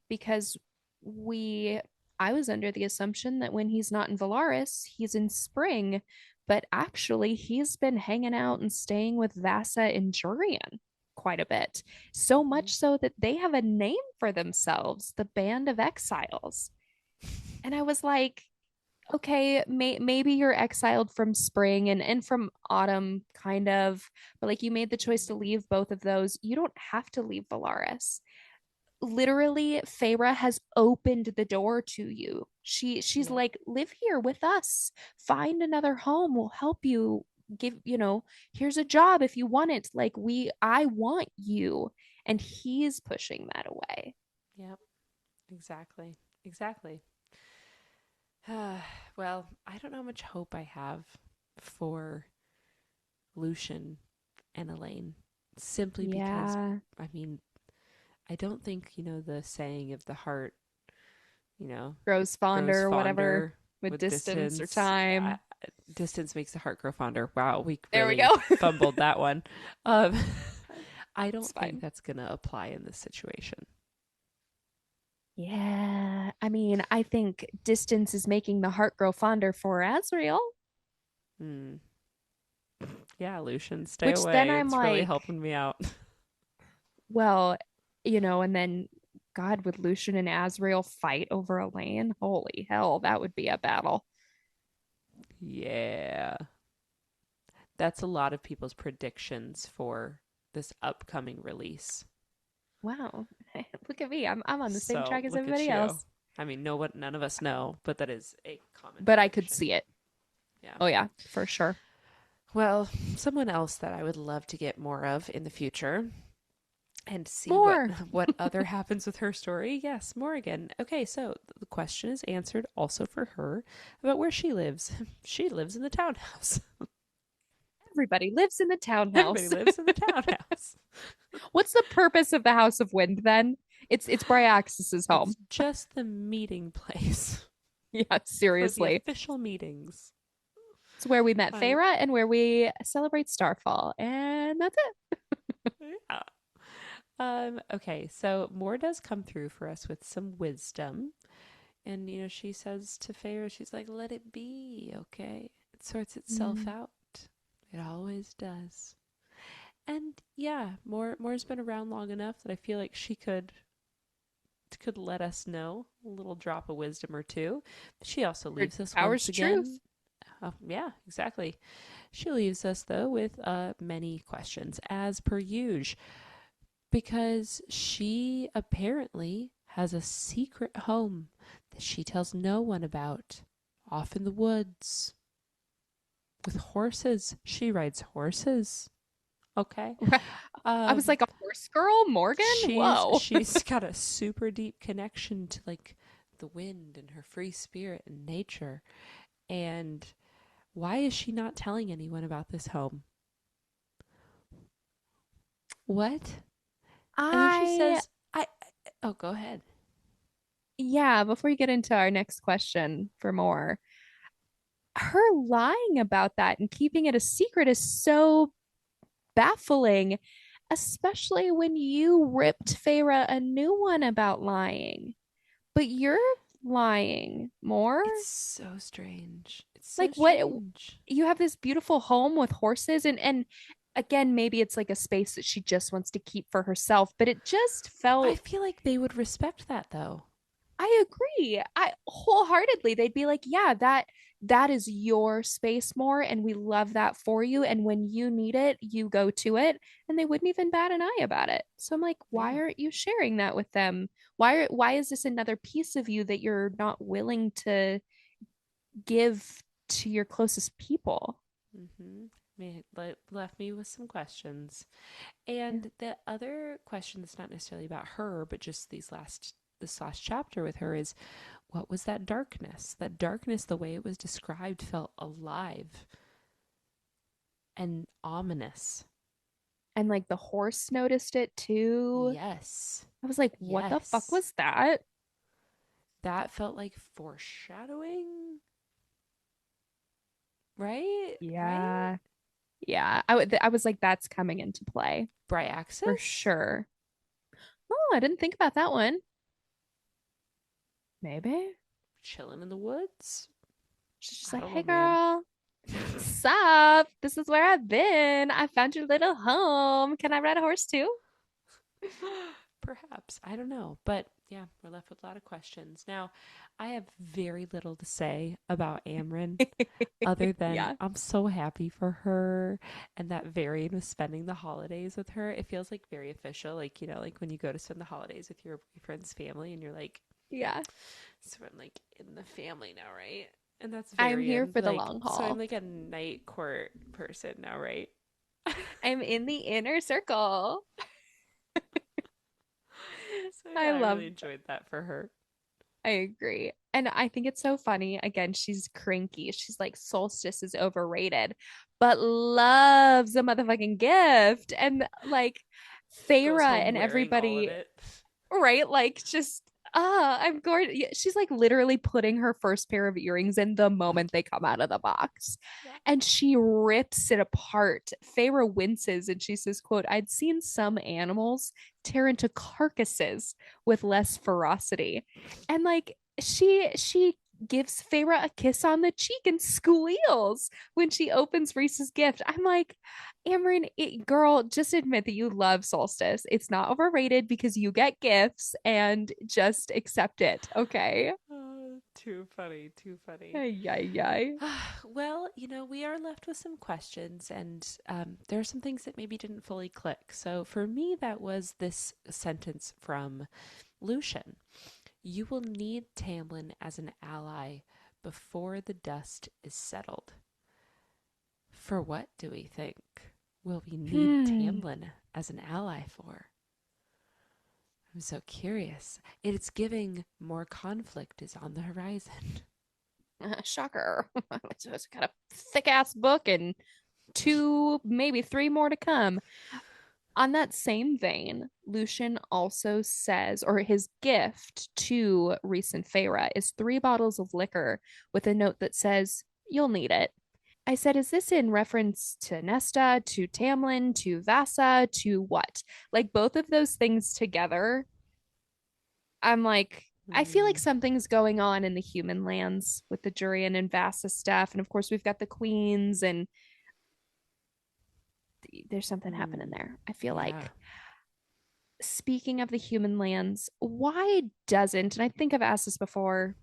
because we I was under the assumption that when he's not in Valaris, he's in Spring, but actually he's been hanging out and staying with Vasa and Jurian quite a bit. So mhm. much so that they have a name for themselves, the Band of Exiles. And I was like, okay, maybe you're exiled from spring and from autumn, kind of, but like you made the choice to leave both of those. You don't have to leave Valaris. Literally, Feyre has opened the door to you. She's Yep. like, live here with us. Find another home. We'll help you. Here's a job if you want it. Like I want you. And he's pushing that away. Yep. Exactly. Exactly. Well, I don't know how much hope I have for Lucian and Elaine, simply because, Yeah. I mean, I don't think, the saying of the heart, you know, Grows grows fonder or whatever fonder with with distance or distance. time. Distance makes the heart grow fonder. Wow, we There we really go. fumbled that one. Um, I It's don't think fine. that's going to apply in this situation. Yeah. I mean, I think distance is making the heart grow fonder for Azriel, Hmm. Yeah, Lucian, stay which then away. I'm It's really like, helping me out. well, and then God, would Lucian and Azriel fight over Elaine? Holy hell, that would be a battle. Yeah. That's a lot of people's predictions for this upcoming release. Wow. Look at me. I'm on the same So track as look at everybody you. else. I mean, none of us know, but that is a common But I could prediction. see it. Yeah. Oh yeah, for sure. Well, someone else that I would love to get more of in the future and see what More. what other happens with her story. Yes, Morgan. Okay, so the question is answered also for her about where she lives. She lives in the townhouse. Everybody lives in the Everybody townhouse. lives in the townhouse. What's the purpose of the House of Wind then? It's Bryaxis's home. It's just the meeting place Yeah, for the seriously. official meetings. It's where we met Um, Feyre and where we celebrate Starfall. And that's it. yeah. Okay, so Moore does come through for us with some wisdom. And, she says to Feyre, she's like, let it be, okay? It sorts itself Mm. out. It always does. And yeah, Moore's been around long enough that I feel like she could let us know a little drop of wisdom or two. But she also Her leaves us once power's again. truth. Yeah, exactly. She leaves us though with many questions, as per usual, because she apparently has a secret home that she tells no one about, off in the woods with horses. She rides horses. Okay. I was Um, like a horse girl, Morgan? she's Whoa. she's got a super deep connection to like the wind and her free spirit and nature. And why is she not telling anyone about this home? What? And then she I, says, oh, go ahead. yeah, before you get into our next question for more, her lying about that and keeping it a secret is so baffling, especially when you ripped Feyre a new one about lying. But you're lying more? It's so strange. It's so Like what strange. you have this beautiful home with horses and again, maybe it's like a space that she just wants to keep for herself, but it just I felt feel like they would respect that though. I agree. I wholeheartedly they'd be like, "Yeah, that is your space more and we love that for you and when you need it, you go to it." And they wouldn't even bat an eye about it. So I'm like, "Why Yeah. aren't you sharing that with them? Why is this another piece of you that you're not willing to give to your closest people?" Mm-hmm. Left me with some questions. Yeah. And the other question that's not necessarily about her, but just this last chapter with her is, what was that darkness? That darkness, the way it was described, felt alive and ominous. And like the horse noticed it too. Yes. I was like, "What the fuck Yes. was that?" That felt like foreshadowing, right? Right? Yeah. Yeah, I was like, that's coming into play for Bryaxis? sure. Oh, I didn't think about that one. Maybe Chilling in the woods? she's just I like, don't know, "Hey, man. girl, sup? This is where I've been. I found your little home. Can I ride a horse too?" Perhaps. I don't know. But yeah, we're left with a lot of questions. Now, I have very little to say about Amryn other than Yeah, I'm so happy for her and that Varian was spending the holidays with her. It feels like very official. Like, like when you go to spend the holidays with your boyfriend's family and you're like, yeah. so I'm like in the family now, right? And that's I'm here Varian. for the Like, long so I'm haul. like a night court person now, right? I'm in the inner circle. So I yeah, I love really enjoyed that for her. I agree. And I think it's so funny. Again, she's cranky. She's like, Solstice is overrated, but loves a motherfucking gift. And like, Goes Feyre home and wearing all of everybody, it. right? Like, just, I'm gorgeous. She's like literally putting her first pair of earrings in the moment they come out of the box. Yeah. And she rips it apart. Feyre winces and she says, quote, "I'd seen some animals tear into carcasses with less ferocity." And like she gives Feyre a kiss on the cheek and squeals when she opens Reese's gift. I'm like, Amryn, girl, just admit that you love Solstice. It's not overrated because you get gifts and just accept it. Okay. Oh, too funny, too funny. Ay, ay, ay. Well, we are left with some questions, and there are some things that maybe didn't fully click. So for me, that was this sentence from Lucian. You will need Tamlin as an ally before the dust is settled. For what do we think? Will we need Hmm. Tamlin as an ally for? I'm so curious. It's giving more conflict is on the horizon. Shocker. It's got a thick ass book and two, maybe three more to come. On that same vein, Lucian also says, or his gift to Rhys and Feyre is 3 bottles of liquor with a note that says, "You'll need it." I said, is this in reference to Nesta, to Tamlin, to Vasa, to what? Like both of those things together, I'm like, I feel like Hmm. something's going on in the human lands with the Jurian and Vasa stuff. And of course, we've got the queens, and there's something happening Hmm. there. I feel Yeah. like. Speaking of the human lands, why doesn't, and I think I've asked this before,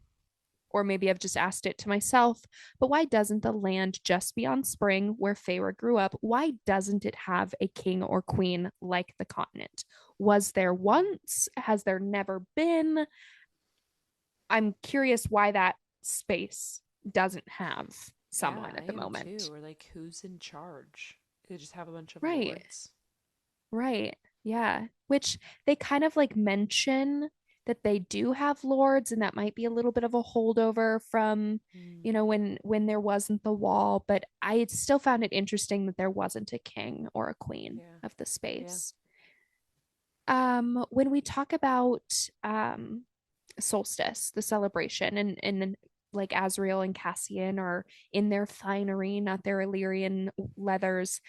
or maybe I've just asked it to myself, but why doesn't the land just beyond Spring, where Feyre grew up, why doesn't it have a king or queen like the continent? Was there once? Has there never been? I'm curious why that space doesn't have Yeah, someone I at the am too. moment. Or like, who's in charge? They just have a bunch of Right, lords. right. Yeah. Which they kind of like mention that they do have lords, and that might be a little bit of a holdover from, Hmm. when there wasn't the wall, but I still found it interesting that there wasn't a king or a queen Yeah. of the Yeah. space. When we talk about Solstice, the celebration, and like Azriel and Cassian are in their finery, not their Illyrian leathers,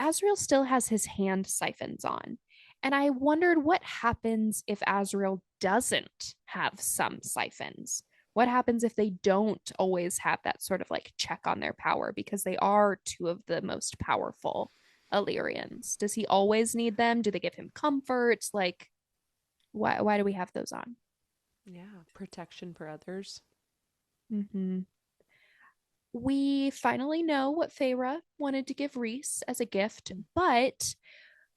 Azriel still has his hand siphons on. And I wondered what happens if Azriel doesn't have some siphons. What happens if they don't always have that sort of like check on their power, because they are two of the most powerful Illyrians? Does he always need them? Do they give him comfort? Like, why do we have those on? Yeah. Protection for others. Mm-hmm. We finally know what Feyre wanted to give Rhys as a gift, but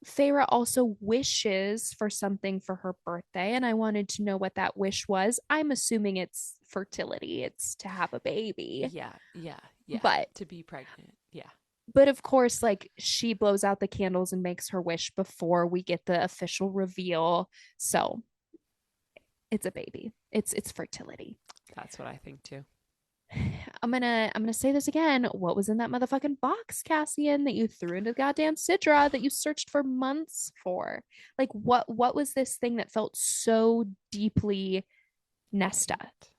Feyre also wishes for something for her birthday, and I wanted to know what that wish was. I'm assuming it's fertility, it's to have a baby. Yeah. Yeah. Yeah. But To be pregnant. Yeah. of course, like she blows out the candles and makes her wish before we get the official reveal. So it's a baby. It's fertility. That's what I think too. I'm gonna say this again. What was in that motherfucking box, Cassian, that you threw into the goddamn Sidra that you searched for months for? Like what was this thing that felt so deeply Nesta? Right.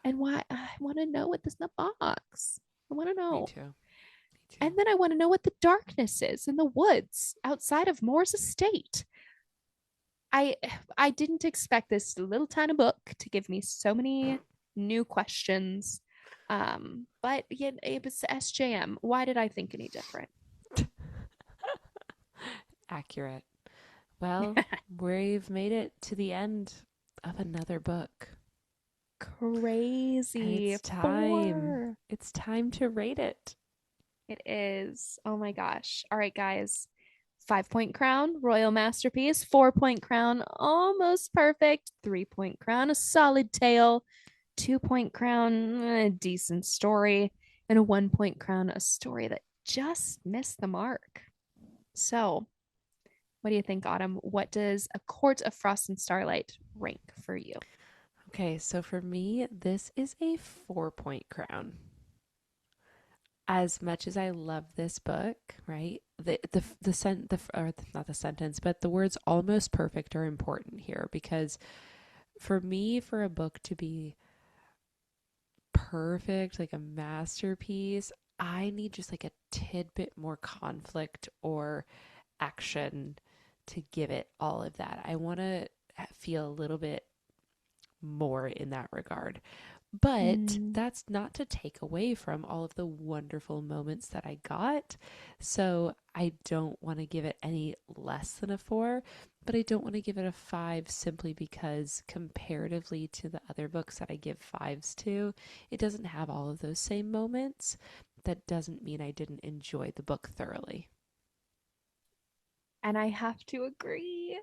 And why I want to know what this in the box. I want to Me know. too. Me too. And then I want to know what the darkness is in the woods outside of Moore's estate. I I didn't expect this little tiny book to give me so many new questions. But yet it was SJM. Why did I think any different? Accurate. Well, we've made it to the end of another book. And Crazy. it's time. 4. It's time to rate it. It is. Oh my gosh. All right, guys. 5 point crown, royal masterpiece. 4 point crown, almost perfect. 3 point crown, a solid tale. 2 point crown, a decent story. And a 1 point crown, a story that just missed the mark. So, what do you think, Autumn? What does A Court of Frost and Starlight rank for you? Okay, so for me, this is a 4 point crown. As much as I love this book, right? The sent the or not the sentence, but the words almost perfect are important here because for me, for a book to be perfect, like a masterpiece, I need just like a tidbit more conflict or action to give it all of that. I want to feel a little bit more in that regard. But Mm, that's not to take away from all of the wonderful moments that I got. So I don't want to give it any less than a 4, but I don't want to give it a 5 simply because comparatively to the other books that I give 5s to, it doesn't have all of those same moments. That doesn't mean I didn't enjoy the book thoroughly. and I have to agree.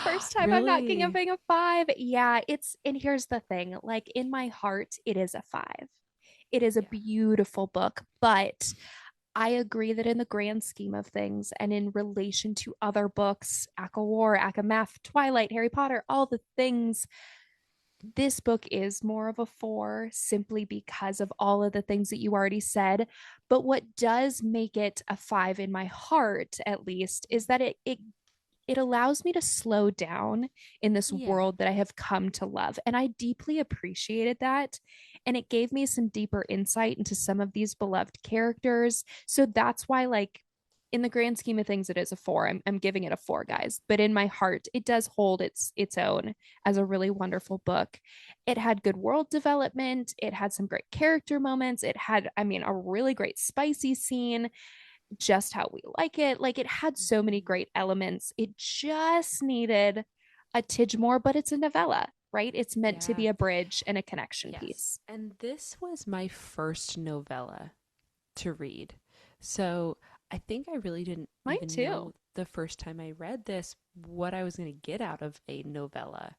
First time I'm not Really? giving a 5. Yeah, and here's the thing, like in my heart, it is a 5. It is a Yeah. beautiful book, but I agree that in the grand scheme of things and in relation to other books, Aka War, Aka Math, Twilight, Harry Potter, all the things, this book is more of a four simply because of all of the things that you already said. But what does make it a five in my heart, at least, is that it allows me to slow down in this Yeah. world that I have come to love. And I deeply appreciated that. And it gave me some deeper insight into some of these beloved characters. So that's why, like, in the grand scheme of things, it is a four. I'm giving it a four, guys. But in my heart, it does hold its own as a really wonderful book. It had good world development. It had some great character moments. It had, I mean, a really great spicy scene, just how we like it. Like it had so many Mhm. great elements. It just needed a tidge more, but it's a novella, right? It's meant to Yeah. be a bridge and a connection Yes. piece. And this was my first novella to read. So I think I really didn't Mine even too. know the first time I read this what I was going to get out of a novella.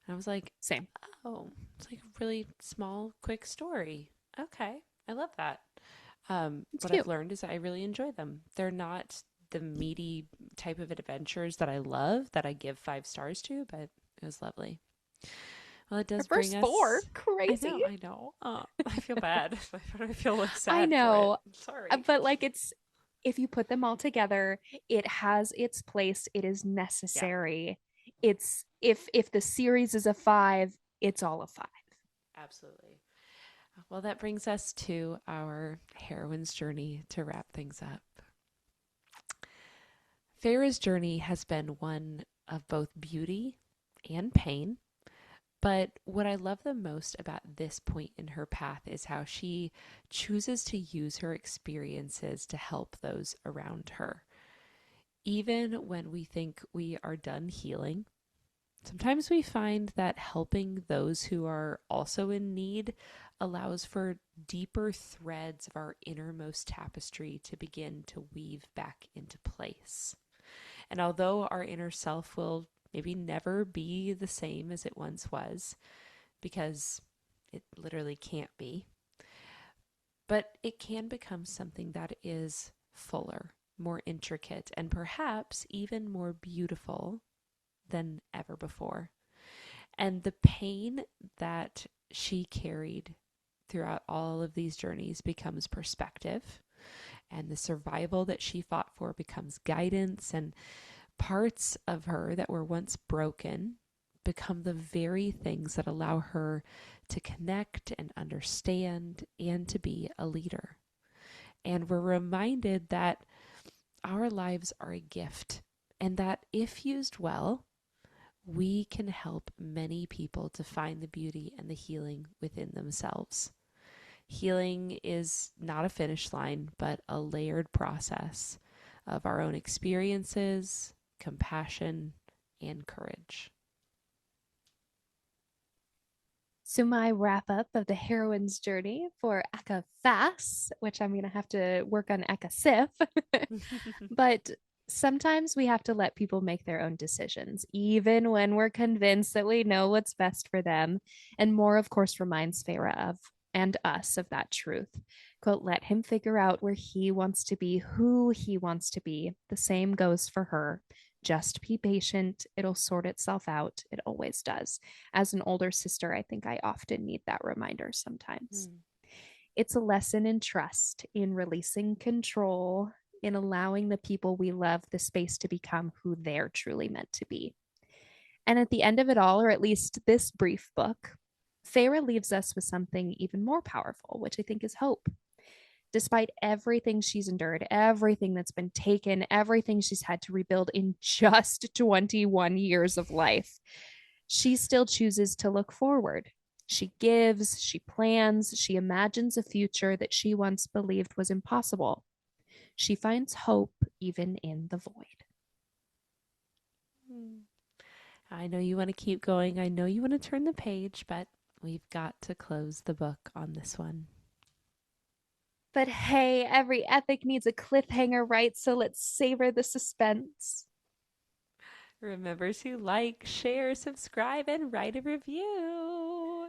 And I was like, Same. oh, it's like a really small, quick story. Okay. I love that. It's What I've cute. learned is that I really enjoy them. They're not the meaty type of adventures that I love that I give 5 stars to, but it was lovely. Well, it Our does bring first four. us. I Crazy. know, I know. I feel bad. I feel like I sad for it. know. Sorry. But like it's if you put them all together, it has its place. It is Yeah, necessary. It's if the series is a five, it's all a five. absolutely. Well, that brings us to our heroine's journey to wrap things up. Farah's journey has been one of both beauty and pain. But what I love the most about this point in her path is how she chooses to use her experiences to help those around her. Even when we think we are done healing, sometimes we find that helping those who are also in need allows for deeper threads of our innermost tapestry to begin to weave back into place. And although our inner self will maybe never be the same as it once was, because it literally can't be, but it can become something that is fuller, more intricate, and perhaps even more beautiful than ever before. And the pain that she carried throughout all of these journeys becomes perspective, and the survival that she fought for becomes guidance, and parts of her that were once broken become the very things that allow her to connect and understand and to be a leader. And we're reminded that our lives are a gift, and that if used well, we can help many people to find the beauty and the healing within themselves. Healing is not a finish line, but a layered process of our own experiences, compassion, and courage. So my wrap up of the heroine's journey for ACOFAS, which I'm going to have to work on ACOSIF, but sometimes we have to let people make their own decisions, even when we're convinced that we know what's best for them. And more, of course, reminds Farah of and us of that truth. Quote, let him figure out where he wants to be, who he wants to be. The same goes for her. Just be patient. It'll sort itself out. It always does. As an older sister, I think I often need that reminder sometimes. Hmm. It's a lesson in trust, in releasing control, in allowing the people we love the space to become who they're truly meant to be. And at the end of it all, or at least this brief book, Feyre leaves us with something even more powerful, which I think is hope. Despite everything she's endured, everything that's been taken, everything she's had to rebuild in just 21 years of life, she still chooses to look forward. She gives, she plans, she imagines a future that she once believed was impossible. She finds hope even in the void. I know you want to keep going. I know you want to turn the page, but we've got to close the book on this one. But hey, every epic needs a cliffhanger, right? So let's savor the suspense. Remember to like, share, subscribe, and write a review.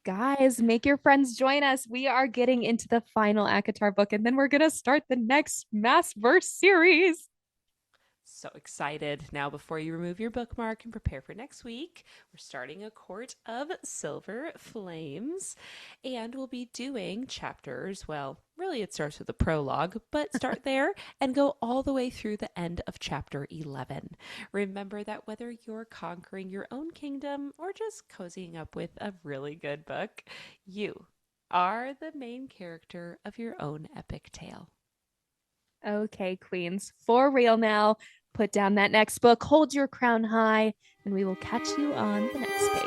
Guys, make your friends join us. We are getting into the final ACOTAR book, and then we're going to start the next Mass Verse series. So excited. Now, before you remove your bookmark and prepare for next week, we're starting A Court of Silver Flames. And we'll be doing chapters. Well, really, it starts with a prologue, but start there and go all the way through the end of chapter 11. Remember that whether you're conquering your own kingdom or just cozying up with a really good book, you are the main character of your own epic tale. Okay, queens, for real now. Put down that next book, hold your crown high, and we will catch you on the next page.